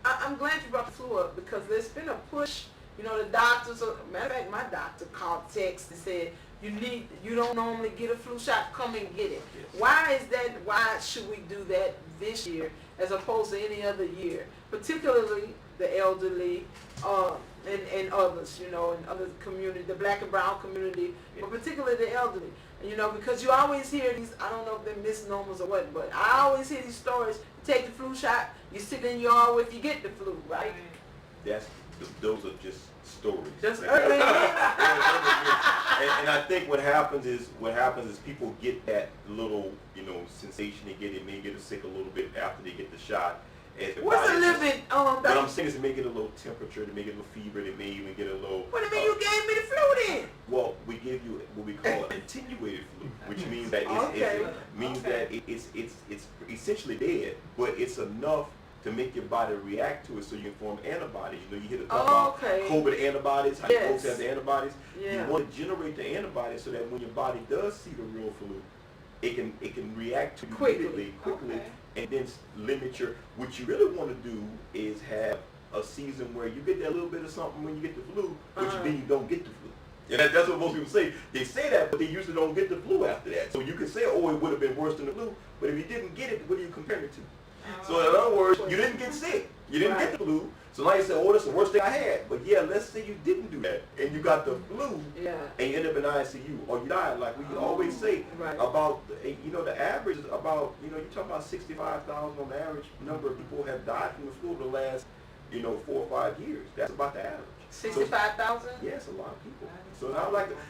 I'm glad you brought the flu up because there's been a push. The doctors, matter of fact, my doctor called, text and said, you don't normally get a flu shot, come and get it. Yes. Why is that? Why should we do that this year as opposed to any other year? Particularly the elderly and others, and other community, the black and brown community, but particularly the elderly. You know, because you always hear these, I don't know if they're misnomers or what, but I always hear these stories. You take the flu shot, you sit in your yard if you get the flu, right? Those are just stories. Just and early. I think what happens is people get that little, sensation they get. It may get sick a little bit after they get the shot. What's a little bit? What I'm saying is to make it a little temperature, to make it a little fever, they may even get a little. What do you mean you gave me the flu then? Well, we give you what we call an attenuated flu, which means that it's essentially dead, but it's enough to make your body react to it, so you can form antibodies. You hear the talk about COVID antibodies, how folks have the antibodies. Yeah. You want to generate the antibodies so that when your body does see the real flu, it can react to you quickly, and then limit your. What you really want to do is have a season where you get that little bit of something when you get the flu, but then you don't get the flu. And that's what most people say. They say that, but they usually don't get the flu after that. So you can say, oh, it would have been worse than the flu, but if you didn't get it, what do you compare it to? So in other words, you didn't get sick. You didn't get the flu. So now you say, oh, that's the worst thing I had. But yeah, let's say you didn't do that and you got the flu and you end up in ICU or you died. Like we always say about, the average is about, you're talking about 65,000 on the average number of people have died from the flu the last, 4 or 5 years. That's about the average. 65,000? Yes, a lot of people. So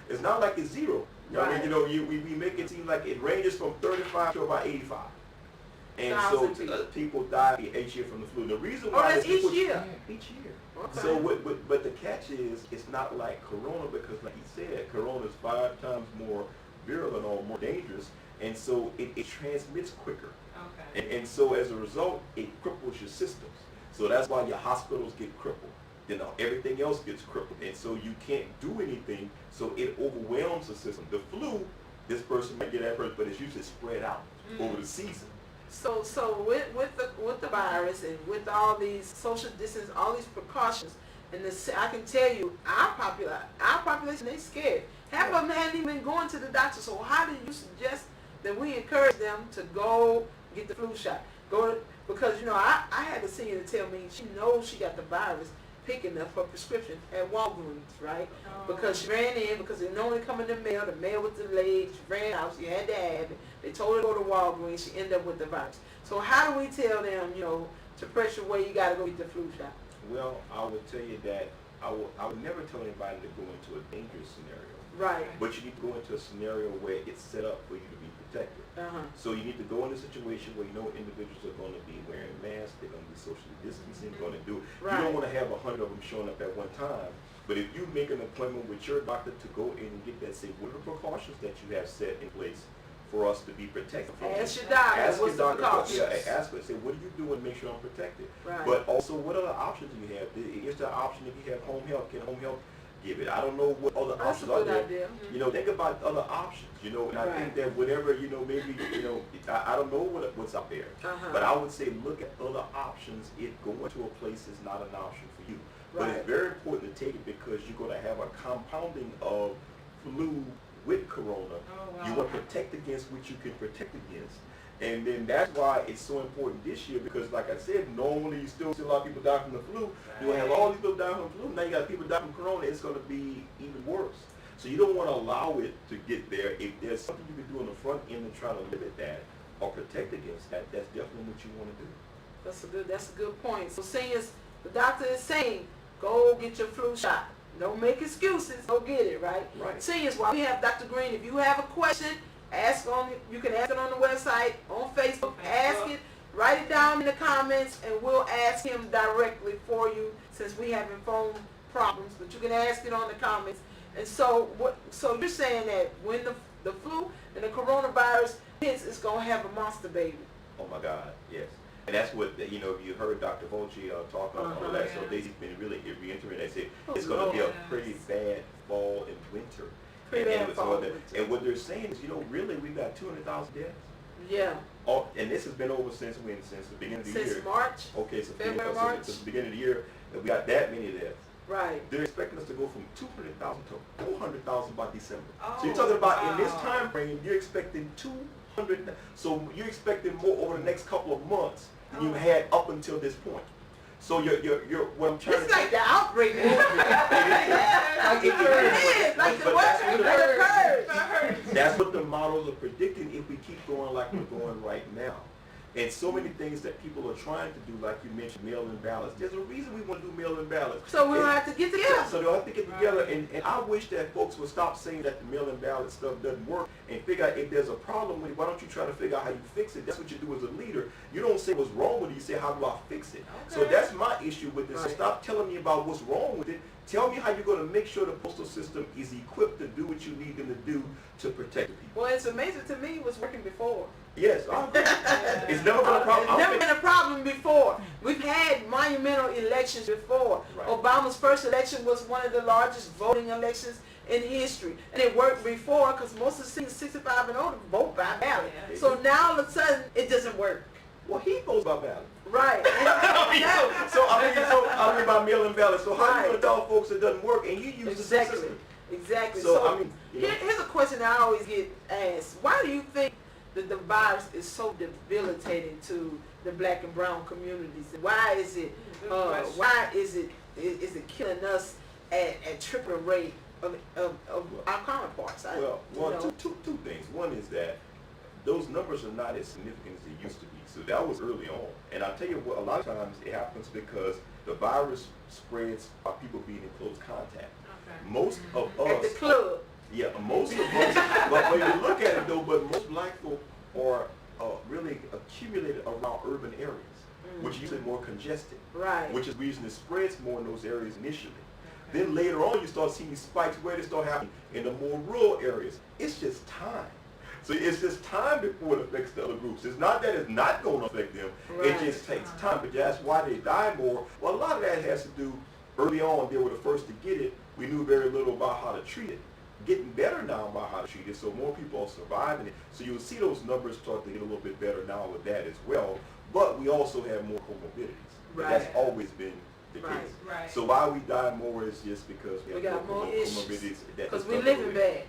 it's not like it's zero. We make it seem like it ranges from 35 to about 85. And so people die each year from the flu. The reason why that's each year? Each year. Okay. So, but the catch is, it's not like Corona, because like he said, Corona is 5 times more virulent or more dangerous, and so it transmits quicker. Okay. And so as a result, it cripples your systems. So that's why your hospitals get crippled. Everything else gets crippled, and so you can't do anything. So it overwhelms the system. The flu, this person might get that person, but it's usually spread out over the season. So with the virus and with all these social distance, all these precautions, and I can tell you, our population, they scared. Half of them hadn't even been going to the doctor. So how do you suggest that we encourage them to go get the flu shot? Because I had a senior to tell me she knows she got the virus picking up her prescription at Walgreens, right? Because she ran in, because it normally come in the mail was delayed, she ran out, she had to have it. They told her to go to Walgreens, she ended up with the virus. So how do we tell them, to pressure where you got to go get the flu shot? Well, I would tell you that I would never tell anybody to go into a dangerous scenario. Right. But you need to go into a scenario where it's set up for you to be protected. So you need to go in a situation where individuals are going to be wearing masks, they're going to be socially distancing, going to do it. You don't want to have 100 of them showing up at one time. But if you make an appointment with your doctor to go in and get that, say, what are the precautions that you have set in place for us to be protected? Ask your doctor. Ask what's your the doctor. precautions? Ask her. Say, what are you doing to make sure I'm protected? Right. But also, what other options do you have? Is there an option if you have home health? Can home health give it? I don't know what other options are there. Idea. Think about other options. And I think that whatever, maybe, I don't know what's out there. But I would say look at other options. If going to a place is not an option for you. But it's very important to take it because you're going to have a compounding of flu with Corona. You want to protect against what you can protect against. And then that's why it's so important this year, because like I said, normally you still see a lot of people die from the flu. You will have all these people die from the flu. Now you got people die from Corona. It's going to be even worse. So you don't want to allow it to get there. If there's something you can do on the front end and try to limit that or protect against that, that's definitely what you want to do. That's a good point. So seniors, the doctor is saying, go get your flu shot. Don't make excuses. Go get it, right? Right. Seniors, while we have Dr. Green, if you have a question, you can ask it on the website, on Facebook, ask it, write it down in the comments, and we'll ask him directly for you, since we having phone problems, but you can ask it on the comments. And so you're saying that when the flu and the coronavirus hits, it's going to have a monster baby. Oh my God, yes. And that's what, you heard Dr. Fauci talk about all that, so they've been really reiterating. They say it's going to be a pretty bad fall and winter. And what they're saying is, really, we've got 200,000 deaths. Yeah. Oh, and this has been over since when? Since the beginning of the year. Since March. Okay, so February, since the beginning of the year, and we got that many deaths. Right. They're expecting us to go from 200,000 to 400,000 by December. So you're talking about in this time frame, you're expecting 200. So you're expecting more over the next couple of months than you had up until this point. So you're what I'm trying to say. It's like the outbreak. It is. Like the worst. Like the curse. That's what the models are predicting if we keep going like we're going right now. And so many things that people are trying to do, like you mentioned, mail-in ballots. There's a reason we want to do mail-in ballots. So we don't have to get together. So they'll have to get together, and I wish that folks would stop saying that the mail-in ballot stuff doesn't work and figure out if there's a problem with it. Why don't you try to figure out how you fix it? That's what you do as a leader. You don't say what's wrong with it, you say how do I fix it? Okay. So that's my issue with this. Right. So stop telling me about what's wrong with it. Tell me how you're going to make sure the postal system is equipped to do what you need them to do to protect the people. Well, it's amazing to me it was working before. Yes, I agree. It's never been a problem. It's never been a problem before. We've had monumental elections before. Right. Obama's first election was one of the largest voting elections in history. And it worked before because most of the seniors 65 and older vote by ballot. Yeah. So now all of a sudden it doesn't work. Well, he votes by ballot. Right. I mean by mail-in ballot. So how are you going to tell folks it doesn't work and you use the system? Exactly. So I mean, here's a question I always get asked. Why do you think that the virus is so debilitating to the black and brown communities? Why is it is it killing us at triple rate of our counterparts? Two things. One is that those numbers are not as significant as they used to be. So that was early on. And I'll tell you what, a lot of times it happens because the virus spreads by people being in close contact. Okay. Most of us... At the club. Yeah, most of us, but when you look at it though, but most black folk are really accumulated around urban areas, which are usually more congested. Right. Which is the reason it spreads more in those areas initially. Okay. Then later on you start seeing these spikes where they start happening in the more rural areas. It's just time. So it's just time before it affects the other groups. It's not that it's not going to affect them. Right. It just takes time. But that's why they die more. Well, a lot of that has to do, early on, they were the first to get it. We knew very little about how to treat it. Getting better now about how to treat it, so more people are surviving it. So you'll see those numbers start to get a little bit better now with that as well. But we also have more comorbidities. Right. That's always been the case. Right. So why we die more is just because we have more comorbidities. Because we're living bad.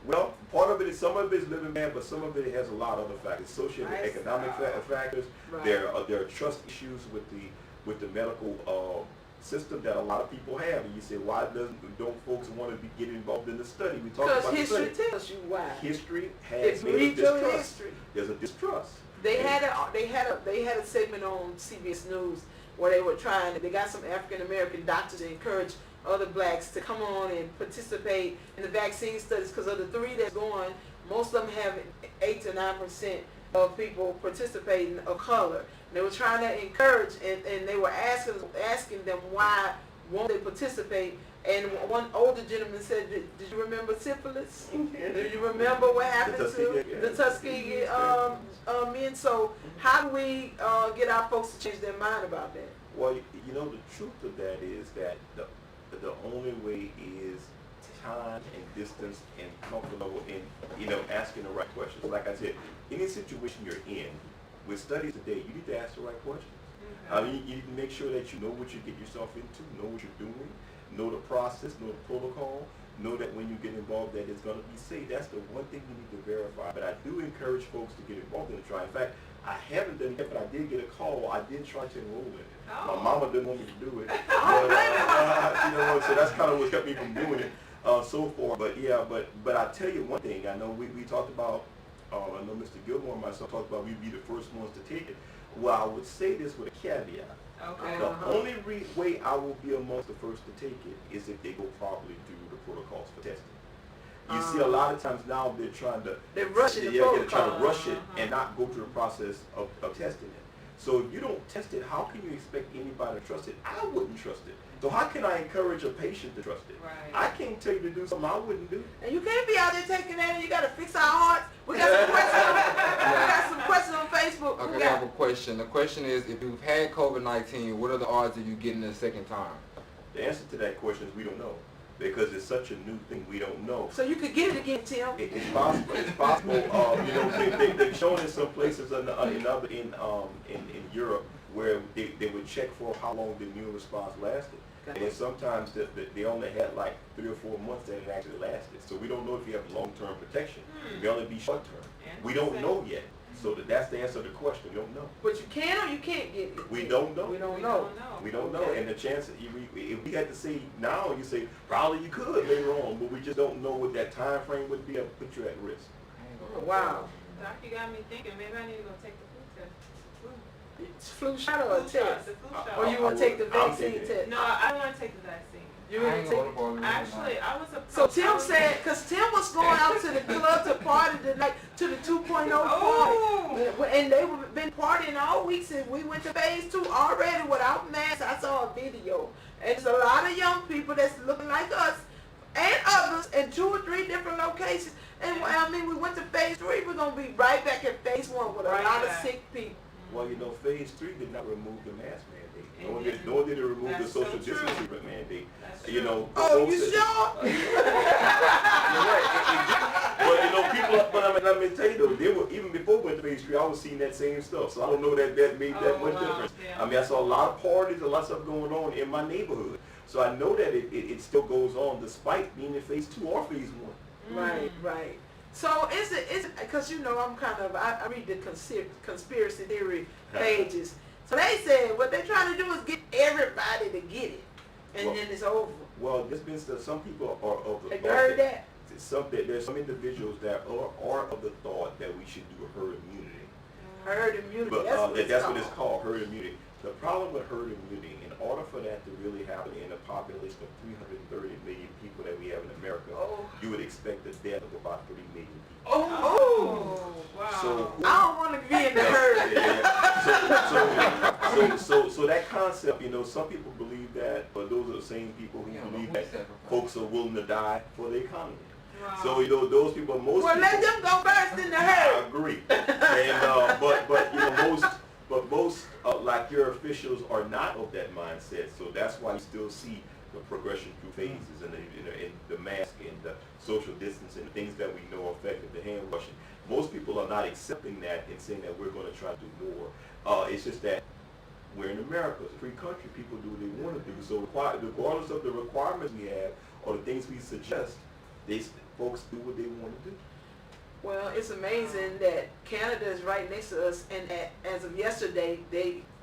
Well, part of it is, some of it is living bad, but some of it has a lot of other factors, socio-economic factors. Right. There are trust issues with the medical system that a lot of people have. And you say, why don't folks want to get involved in the study? We talk about history tells you why. History has made a distrust. There's a distrust. They had a segment on CBS News where they got some African American doctors to encourage other blacks to come on and participate in the vaccine studies, because of the 3 that's going, most of them have 8 to 9% of people participating of color. And they were trying to encourage, and they were asking them why won't they participate. And one older gentleman said, did you remember syphilis? Do you remember what happened to the Tuskegee men? So how do we get our folks to change their mind about that? Well, you know, the truth of that is that the only way is time and distance and comfort level and, asking the right questions. Like I said, any situation you're in, with studies today, you need to ask the right questions. You need to make sure that you know what you get yourself into, know what you're doing, know the process, know the protocol, know that when you get involved that it's going to be safe. That's the one thing you need to verify. But I do encourage folks to get involved in the trial. In fact, I haven't done it yet, but I did get a call. I did try to enroll in it. My mama didn't want me to do it. So that's kind of what kept me from doing it so far. But yeah, but I tell you one thing. I know we talked about, I know Mr. Gilmore and myself talked about we'd be the first ones to take it. Well, I would say this with a caveat. Okay. The only way I will be amongst the first to take it is if they go properly through the protocols for testing. You see a lot of times now they're trying to rush it and not go through the process of testing it. So if you don't test it, how can you expect anybody to trust it? I wouldn't trust it. So how can I encourage a patient to trust it? Right. I can't tell you to do something I wouldn't do. And you can't be out there taking that, and you got to fix our hearts. We got some questions. We got some questions on Facebook. Okay, I have a question. The question is, if you've had COVID-19, what are the odds of you getting it a second time? The answer to that question is we don't know. Because it's such a new thing, we don't know. So you could get it again, Tim. It's possible. It's possible. They've shown in some places in Europe where they would check for how long the immune response lasted. Okay. And sometimes they only had like 3 or 4 months that it actually lasted. So we don't know if you have long-term protection. It may only be short-term. We don't know yet. So that's the answer to the question. We don't know. But you can or you can't get it? We don't know. We don't know. We don't know. Okay. And the chance, if we had to say now, you say probably you could later on, but we just don't know what that time frame would be. I'll put you at risk. Oh, wow. Doc, you got me thinking. Maybe I need to go take the flu test. It's flu shot or a Flu shot, test? the flu shot. Or you want to take the I'm vaccine thinking- test? No, I don't want to take the vaccine. You I want ain't to take going to ball Actually, I was So approached. Tim said, because Tim was going out to the club to party tonight, to the 2.0 party. And they were been partying all week since we went to phase 2 already without masks. I saw a video. And there's a lot of young people that's looking like us and others in 2 or 3 different locations. And I mean, we went to phase 3. We're going to be right back at phase 1 with a Right lot of back. sick people. Well, you know, phase 3 did not remove the mask mandate. It Nor didn't. did it remove the That's so social true. distancing mandate. That's You true. know. the Oh, folks you that- sure? You're right. But you know, people. But I mean, let me tell you though, they were even before we went to phase 3. I was seeing that same stuff. So I don't know that made that Oh, much wow. difference. Yeah. I mean, I saw a lot of parties, a lot of stuff going on in my neighborhood. So I know that it still goes on despite being in phase 2 or phase 1. Right, right. So is it because you know I'm kind of I read the conspiracy theory pages. So they said what they're trying to do is get everybody to get it, and Well- then it's over. Well, there's been some people are of the Have you heard that? There's some individuals that are of the thought that we should do a herd immunity. Herd immunity. But That's what that's it's what it's called, herd immunity. The problem with herd immunity, in order for that to really happen in a population of 330 million people that we have in America, Oh. you would expect the death of about 3 million people. Oh, wow. So, I don't want to be in the herd. so that concept, you know, some people believe that, but those are the same people who believe that folks are willing to die for the economy. Wow. So, you know, those people, most Well, people. let them go first in the I herd. agree. And but you know most like your officials are not of that mindset. So that's why you still see the progression through phases and the mask and the social distancing, things that we know are effective, the hand washing. Most people are not accepting that and saying that we're going to try to do more. It's just that we're in America, it's a free country. People do what they want to do. So regardless of the requirements we have or the things we suggest, folks do what they want to do. Well, it's amazing that Canada is right next to us, and as of yesterday,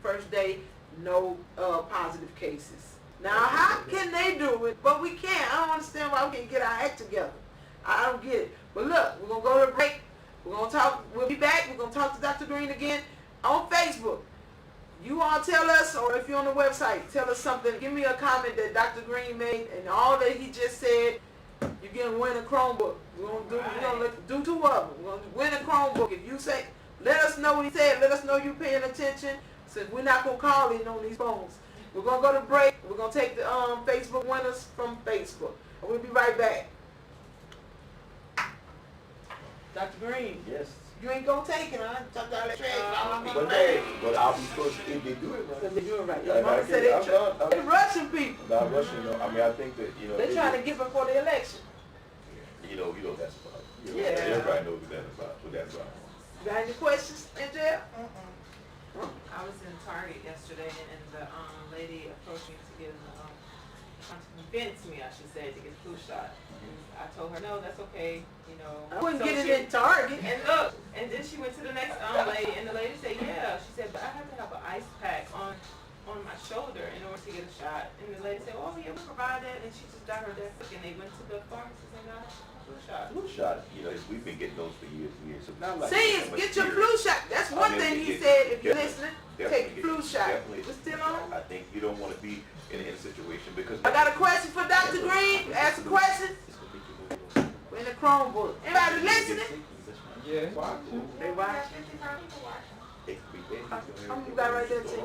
first day, no positive cases. Now, how can they do it, but we can't? I don't understand why we can't get our act together. I don't get it. But look, we're going to go to a break. We're going to talk. We'll be back. We're going to talk to Dr. Green again on Facebook. You all tell us, or if you're on the website, tell us something. Give me a comment that Dr. Green made and all that he just said. You're going to win a Chromebook. We're going to do 2 of them. We're going to win a Chromebook. If you say, let us know what he said. Let us know you're paying attention. Since we're not going to call in on these phones. We're going to go to break. We're going to take the Facebook winners from Facebook. And we'll be right back. Dr. Green, Yes. you ain't going to take it, huh? Talk to all that trash. But I'll be first if they do it right. Because they're doing right. Yeah, Your mama said they're I'm Russian people. not rushing. I mean, I think that They're trying to get before the election. You know that's about. Yeah. Everybody knows what that's about. What that's about. You got any questions, Angel? I was in Target yesterday, and the lady approached me to get trying to convince me, I should say, to get a flu shot. I told her, no, that's okay, you know. I wouldn't So get it she- in Target. And look, and then she went to the next lady, and the lady said, yeah. She said, but I have to have an ice pack on my shoulder in order to get a shot. And the lady said, oh, yeah, we provide that. And she just got her that book, and they went to the pharmacist and got a flu shot. Flu shot, we've been getting those for years and years. So not like See, so much get your fear. flu shot. That's I one mean, thing he it- said. If you're definitely- listening, take the flu shot. Definitely. We're still on? I think you don't want to be in a situation because. I got a question for Dr. Green. Ask a question. We're in the Chromebook. Anybody listening? Yeah. They watch. How many you got right there, Tim?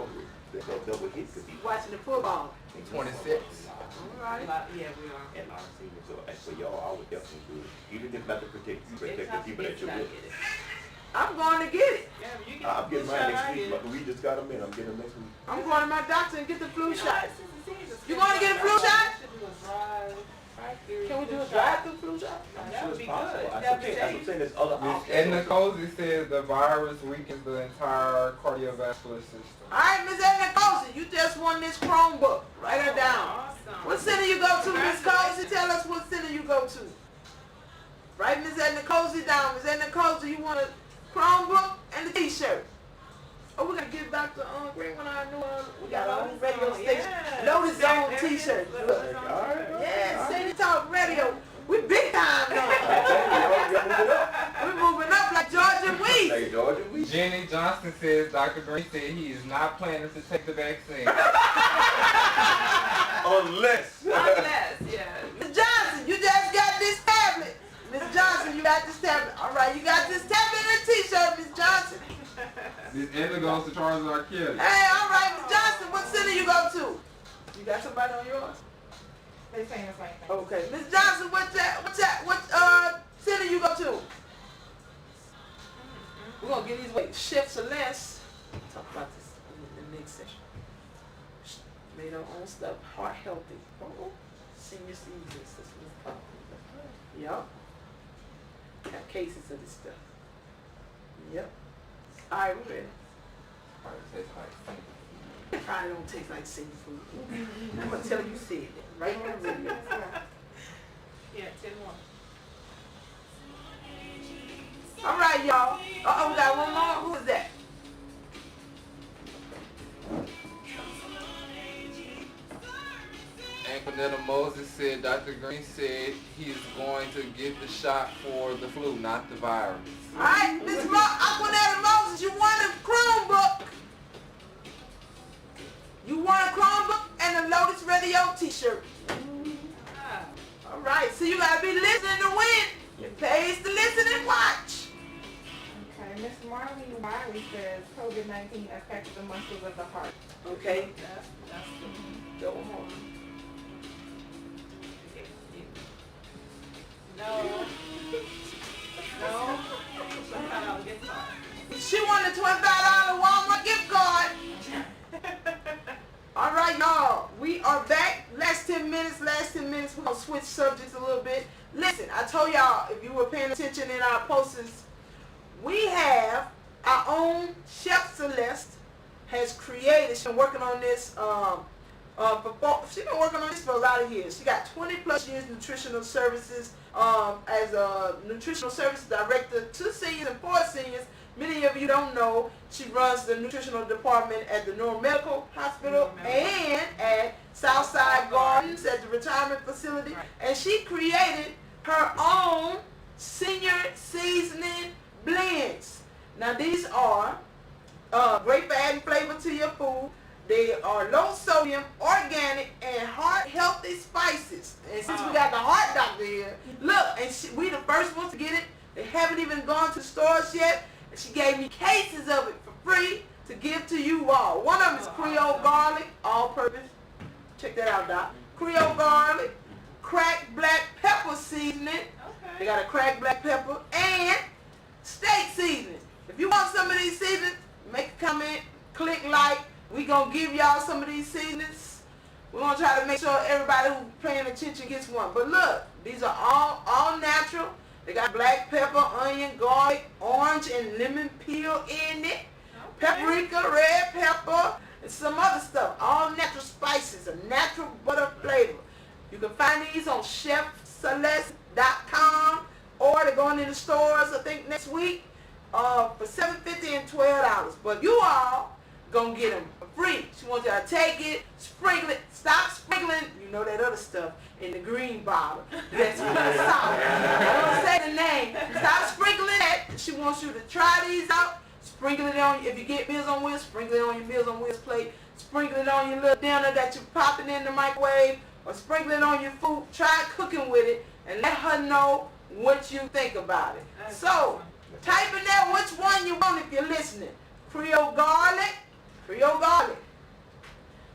That double hit could be Watching the football. 26. All right. Yeah, we are. and our seniors. So as for y'all, I would definitely do it, even if not to protect It's the not people that it's you're not with. get it. I'm going to get it. Yeah, but you get I'm the getting flu mine shot, next I week. get it. We just got them in. I'm getting them next week. I'm going to my doctor and get the flu shot. You going gonna get a flu shot? Can Can we do a drive-through flu shot? That would be good. That's That would okay. be That's what I'm saying. There's other options. In the cozy says the virus weakens the entire cardiovascular system. All right, Miss Edna Cozy, you just won this Chromebook. Write her down. Awesome. What center you go to, Miss Cozy? Tell us what center you go to. Write Miss Edna Cozy down. Miss Edna Cozy, you want to Chromebook, and the t-shirt. Oh, we're going to give Dr. Green one I know. We got our own radio station. Lotus Zone t-shirt. Yeah, City Talk Radio. We big time though. We're moving up like Georgia Weed. Like Georgia Weed. Jenny Johnson says Dr. Green said he is not planning to take the vaccine. Unless, yeah. Ms. Johnson, you just got this tablet. Ms. Johnson, you got this tablet. All right, you got this tablet and a t-shirt, Ms. Johnson. This Ella goes to Charles R. Kelly. Hey, all right, Ms. Johnson, what city you go to? You got somebody on yours? They saying the same thing. Okay. Ms. Johnson, what city you go to? We're going to get these away. Chef Celeste. Talk about this in the next session. Made her own stuff. Heart healthy. Oh, senior seasons. That's what it's called. Yup. Have cases of this stuff. Yep. All right, we're ready. It probably don't taste like seafood. I'm going to tell you said that. Right on the radio. Yeah, 10-1. All right, y'all. Uh-oh, we got one more. Who is that? Anquinetta Moses said Dr. Green said he's going to get the shot for the flu, not the virus. All right, Miss Anquinetta Moses, you won a Chromebook. You won a Chromebook and a Lotus Radio t-shirt. All right, so you got to be listening to win. It pays to listen and watch. Okay, Miss Marley Wiley says COVID-19 affects the muscles of the heart. Okay. That's Go on. No. No. I'll get started. She won a $25 Walmart gift card. All right, y'all. We are back. Last 10 minutes. We're going to switch subjects a little bit. Listen, I told y'all, if you were paying attention in our posters, we have our own Chef Celeste has created. She's been working on this she's been working on this for a lot of years. She got 20 plus years nutritional services as a nutritional services director to seniors and for seniors. Many of you don't know she runs the nutritional department at the Neuro Medical Hospital and at Southside Gardens at the retirement facility. Right. And she created her own senior seasoning blends. Now these are great for adding flavor to your food. They are low sodium, organic, and heart healthy spices. And since we got the heart doctor here, look, and we the first ones to get it. They haven't even gone to stores yet. And she gave me cases of it for free to give to you all. One of them is Creole garlic, all purpose. Check that out, Doc. Creole garlic, cracked black pepper seasoning. Okay. They got a cracked black pepper and steak seasoning. If you want some of these seasonings, make a comment, click like. We gonna give y'all some of these seasonings. We're gonna try to make sure everybody who's paying attention gets one. But look, these are all natural. They got black pepper, onion, garlic, orange, and lemon peel in it. Paprika, red pepper, and some other stuff. All natural spices, a natural butter flavor. You can find these on chefceleste.com or they're going in the stores, I think, next week for $7.50 and $12. But you all gonna get them for free. She wants y'all to take it, sprinkle it, stop sprinkling, you know that other stuff in the green bottle. That's salt. I don't say the name. Stop sprinkling that. She wants you to try these out. Sprinkle it on, if you get Meals on Wheels, sprinkle it on your Meals on Wheels plate. Sprinkle it on your little dinner that you're popping in the microwave, or sprinkle it on your food. Try cooking with it and let her know what you think about it. So, type in there which one you want if you're listening. Creole garlic,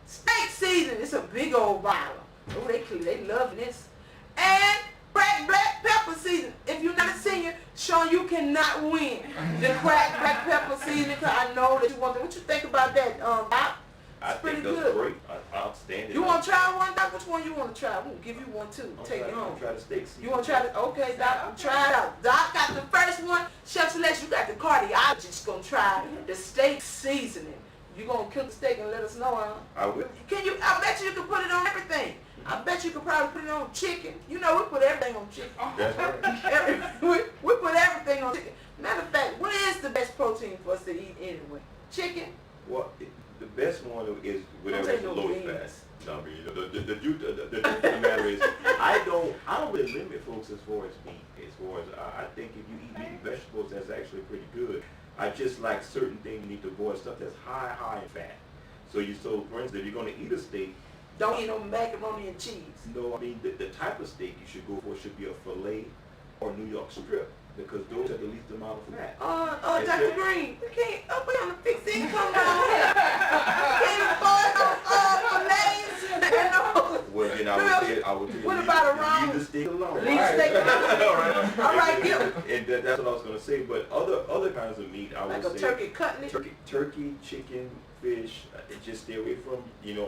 steak seasoning, it's a big old bottle. Oh, they love this. And cracked black pepper seasoning. If you're not a senior, Sean, you cannot win the cracked black pepper seasoning because I know that you want to. What you think about that, Doc? I pretty think that's good. great. Outstanding. You want to try one, Doc? Which one you want to try? I'm going to give you one too. Take it home. Try the steak seasoning. You want to try it? Okay, Doc, try it out. Doc got the first one. Chef Celeste, you got the cardiologist going to try the steak seasoning. You going to cook the steak and let us know, huh? I will. I bet you can put it on everything. I bet you could probably put it on chicken. You know, we put everything on chicken. That's right. we put everything on chicken. Matter of fact, what is the best protein for us to eat anyway? Chicken? Well, the best one is whatever Don't is the take no lowest beans. fat. No, I mean, the truth of the matter is, I don't really limit folks as far as meat. As far as I think if you eat meat and vegetables, that's actually pretty good. I just like certain things you need to avoid, stuff that's high in fat. So for instance, if you're going to eat a steak, Don't eat no macaroni and cheese. no, I mean the type of steak you should go for should be a filet or New York strip, because those are the least amount of fat. Dr. Yes, Green, we can't, we on a fixed income down here. We can't afford no fillets and no. Well, then I would tell you, What leave- about a leave round? the steak alone. Leave right? steak alone. All right. All right, give it. And that's what I was going to say. But other kinds of meat, I Like would a say turkey cutlet. turkey, chicken, fish. Just stay away from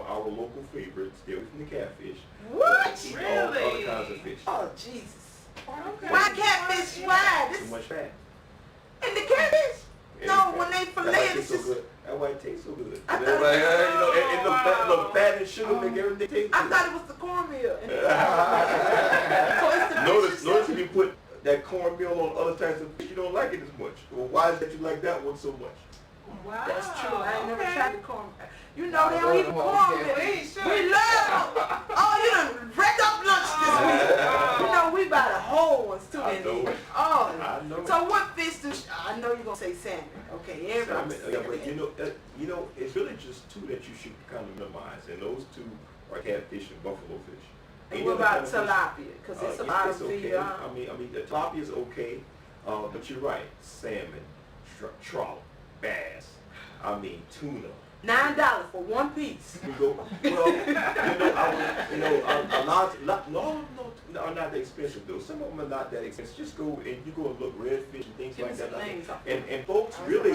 our local favorites. Stay away from the catfish. What? Eat Really? all other kinds of fish. Oh, Jesus. Okay. Why catfish? Why? Too much fat. And the catfish? And No, fat. when they That's why fillet it it, tastes it's so just... good. That's why it tastes so good. I And thought- everybody, and the fat and sugar make everything taste good. I thought it was the cornmeal. So it's the fish Notice itself. if you put that cornmeal on other types of fish, you don't like it as much. Well, why is that you like that one so much? Wow. That's true. I ain't never Okay. tried the cornmeal. You know they don't eat Well, cornmeal. We should. We love. Oh, you done wrecked up lunch this week. You know we buy the whole ones too. I in know here. it. Oh. I know it. So what fish do? I know you're gonna say salmon. Okay, everybody. Yeah, but you know, it's really just two that you should kind of minimize, and those two are catfish and buffalo fish. And Any what other about kind of fish- tilapia? Because it's a lot of okay. feed. I mean, the tilapia is okay, but you're right. Salmon, trout, bass. I mean, tuna. $9 for one piece. We go, well, a lot, no, not that expensive though. Some of them are not that expensive. Just go and you go and look redfish and things Give me like that. some names. And folks really,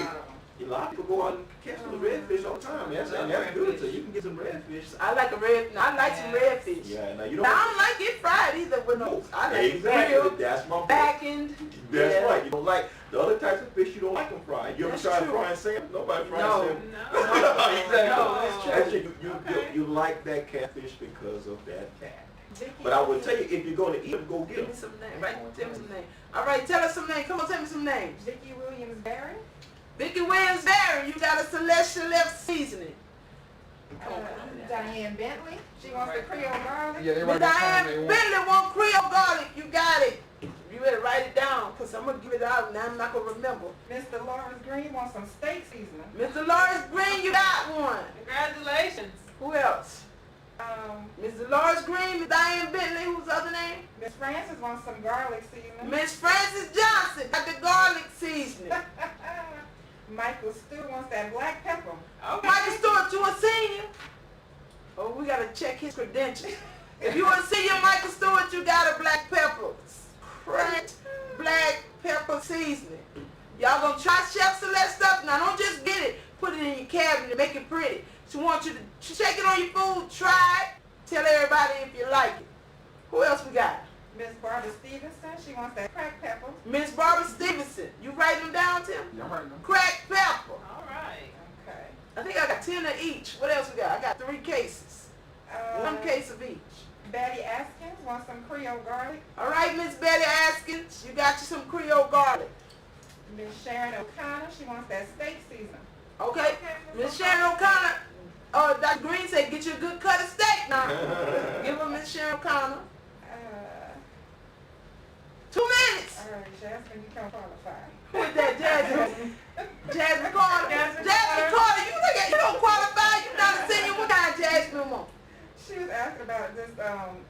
a lot of people go out and catch the redfish all the time. That's good. So you can get some redfish. I like I like some redfish. Yeah, now you But don't. I don't like it fried either with no. I like it Exactly. grilled, That's my point. blackened. That's Yeah. right. You don't like the other types of fish. You don't like them fried. You ever That's tried true. frying salmon? Nobody fries No. salmon. No. Exactly. No, that's true. Actually, Okay. you like that catfish because of that fat. Vicky, But I will tell you, if you're going to eat them, go get Give me them. some names. Right, tell me some names. All right, tell us some names. Come on, tell me some names. Vicky Williams-Barry, Vicky Williams-Barry, you got a Celestial Left seasoning. Diane Bentley, she wants the Creole garlic. Yeah, they Miss write that Diane time they want. Bentley want Creole garlic. You got it. You better write it down, because I'm going to give it out, and I'm not going to remember. Mr. Lawrence Green wants some steak seasoning. Mr. Lawrence Green, you got one. Congratulations. Who else? Mr. Lawrence Green, Miss Diane Bentley, who's the other name? Miss Francis wants some garlic seasoning. Miss Frances Johnson, got the garlic seasoning. Michael Stewart wants that black pepper. Okay. Michael Stewart, you a senior? Oh, we gotta check his credentials. If you want to see your Michael Stewart, you got a black pepper. Cracked black pepper seasoning. Y'all gonna try Chef Celeste stuff? Now don't just get it, put it in your cabinet and make it pretty. She wants you to check it on your food, try it, tell everybody if you like it. Who else we got? Miss Barbara Stevenson, she wants that cracked pepper. Miss Barbara Stevenson. You writing them down, Tim? Yeah, I'm writing them. Cracked pepper. All right. Okay. I think I got 10 of each. What else we got? I got 3 cases. One case of each. Betty Askins wants some Creole garlic. All right, Miss Betty Askins, you got you some Creole garlic. Miss Sharon O'Connor, she wants that steak seasoning. Okay? Miss Sharon O'Connor, Dr. Green said get you a good cut of steak now. Give her Miss Sharon O'Connor. 2 minutes. All right, Jasmine, you can't qualify. Who is that, Jasmine? Jasmine Carter. Jasmine Jasmine Carter, you don't qualify. You not a senior. What kind of Jasmine want? She was asking about this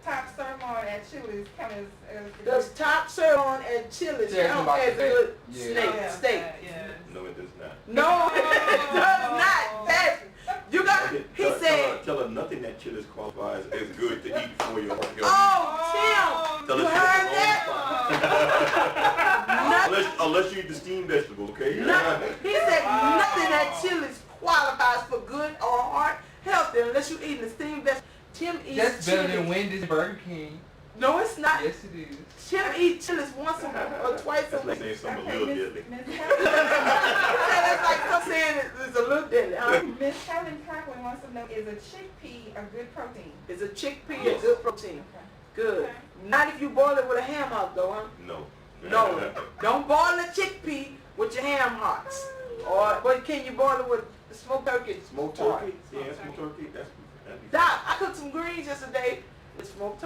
top sirloin at Chili's coming as Does top sirloin and Chili's Yeah, count about as that. good Yeah. steak? Yeah. No, it does not. No, it does not. Jasmine. You got, he said, Tell her nothing that Chili's qualifies as good to eat for your health. oh, Tim, Tell you her heard Chili's that? qualifies. Unless you eat the steamed vegetable, okay? Nothing. He said nothing at Chili's qualifies for good or heart healthy unless you eating the steamed vegetable. Tim eats That's better Chili's. than Wendy's, Burger King. No, it's not. Yes, it is. Tim eats Chili's once a month or twice a That's like week. saying something a Okay, little deadly. Miss Helen, That's like her saying it's a little deadly. Huh? Miss Helen Conklin wants to know, is a chickpea a good protein? It's a chickpea, a good protein. Okay. Good. Not if you boil it with a ham hock though, huh? No. No, don't boil the chickpea with your ham hocks. But can you boil it with smoked turkey? Smoked turkey? Yeah, smoked turkey. That'd be Doc, I cooked some greens yesterday with smoked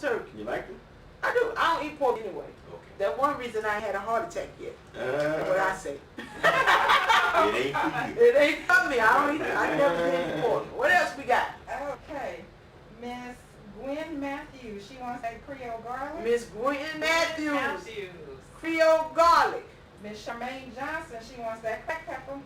turkey. You like it? I do. I don't eat pork anyway. Okay. That's one reason I ain't had a heart attack yet. That's what I say. It ain't for you. It ain't for me. I don't eat it. I never did pork. What else we got? Okay. Miss Gwen Matthews, she wants that Creole garlic. Miss Gwen Matthews. Creole garlic. Miss Charmaine Johnson, she wants that crack pepper.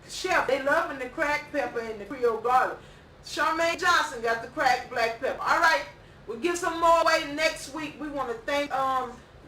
Chef, they loving the cracked pepper and the Creole garlic. Charmaine Johnson got the cracked black pepper. All right, we'll give some more away next week. We want to thank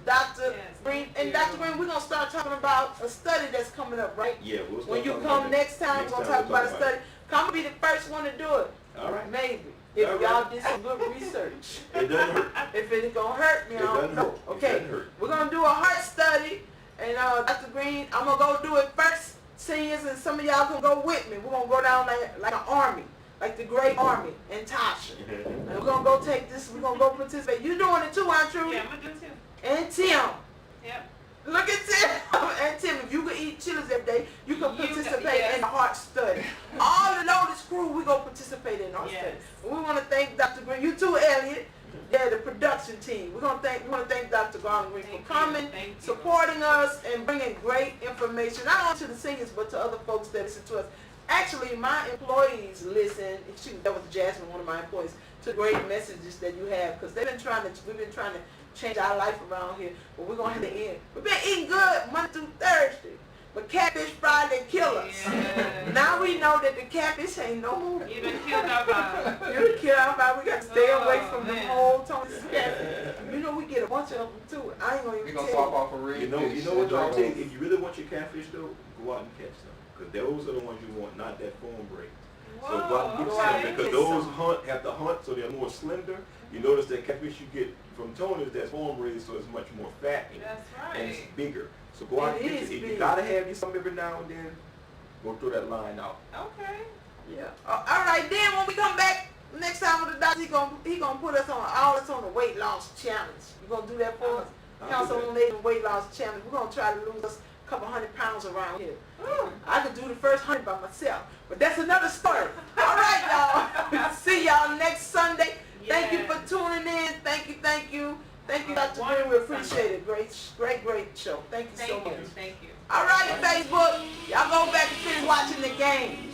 Dr. Green. And Dr. Green, we're going to start talking about a study that's coming up, right? Yeah, we'll start when you talking come about next time, we're going to talk about a study. Come be the first one to do it. All right. Maybe. If All y'all right. did some good research. It doesn't hurt. If it's going to hurt me, I It don't doesn't know. hurt. It Okay, doesn't hurt. we're going to do a heart study. And Dr. Green, I'm going to go do it first, seniors, and some of y'all can go with me. We're going to go down like an army, like the great army and Tasha. And we're going to go take this, we're going to go participate. You doing it too, Aunt Trudy? Yeah, I'm gonna do too. And Tim. Yep. Look at Tim. And Tim, if you could eat chilies every day, you can participate in the heart study. All the Lotus crew, we go participate in our study. And we want to thank Dr. Green. You too, Elliot. Yeah, the production team. We want to thank Dr. Garland Green for coming, supporting us, and bringing great information, not only to the seniors, but to other folks that listen to us. Actually, my employees listen. Shoot, that was Jasmine, one of my employees, to great messages that you have, because we've been trying to change our life around here, but we're gonna have to end. We've been eating good Monday through Thursday, but Catfish Friday kill us. Yeah. Now we know that the catfish ain't no more. You done killed our vibe. You kill our vibe. We got to stay away from the man. whole Tony's catfish. You know we get a bunch of them too. I ain't gonna We even gonna tell swap you. off a red You know fish what and y'all drink take? those. If you really want your catfish though, go out and catch some. Because those are the ones you want, not that foam braid. So go out and get some, because those have to hunt, so they're more slender. You notice that catfish you get from Tony's, that's foam raised, so it's much more fat in it. That's And it's right. bigger. So go out It and get is it. If big. you gotta have you some every now and then, go throw that line out. Okay. Yeah. All right. Then when we come back next time with the doctor, he gonna put us on the weight loss challenge. You gonna do that for us? I'll do Council on Aging weight loss challenge. We're gonna try to lose us a couple 100 pounds around here. I could do the first 100 by myself, but that's another story. All right, y'all. See y'all next Sunday. Thank you for tuning in. Thank you, Dr. Green. We appreciate it. Great show. Thank you so much. Thank you. All right, Facebook. Y'all go back and finish watching the game.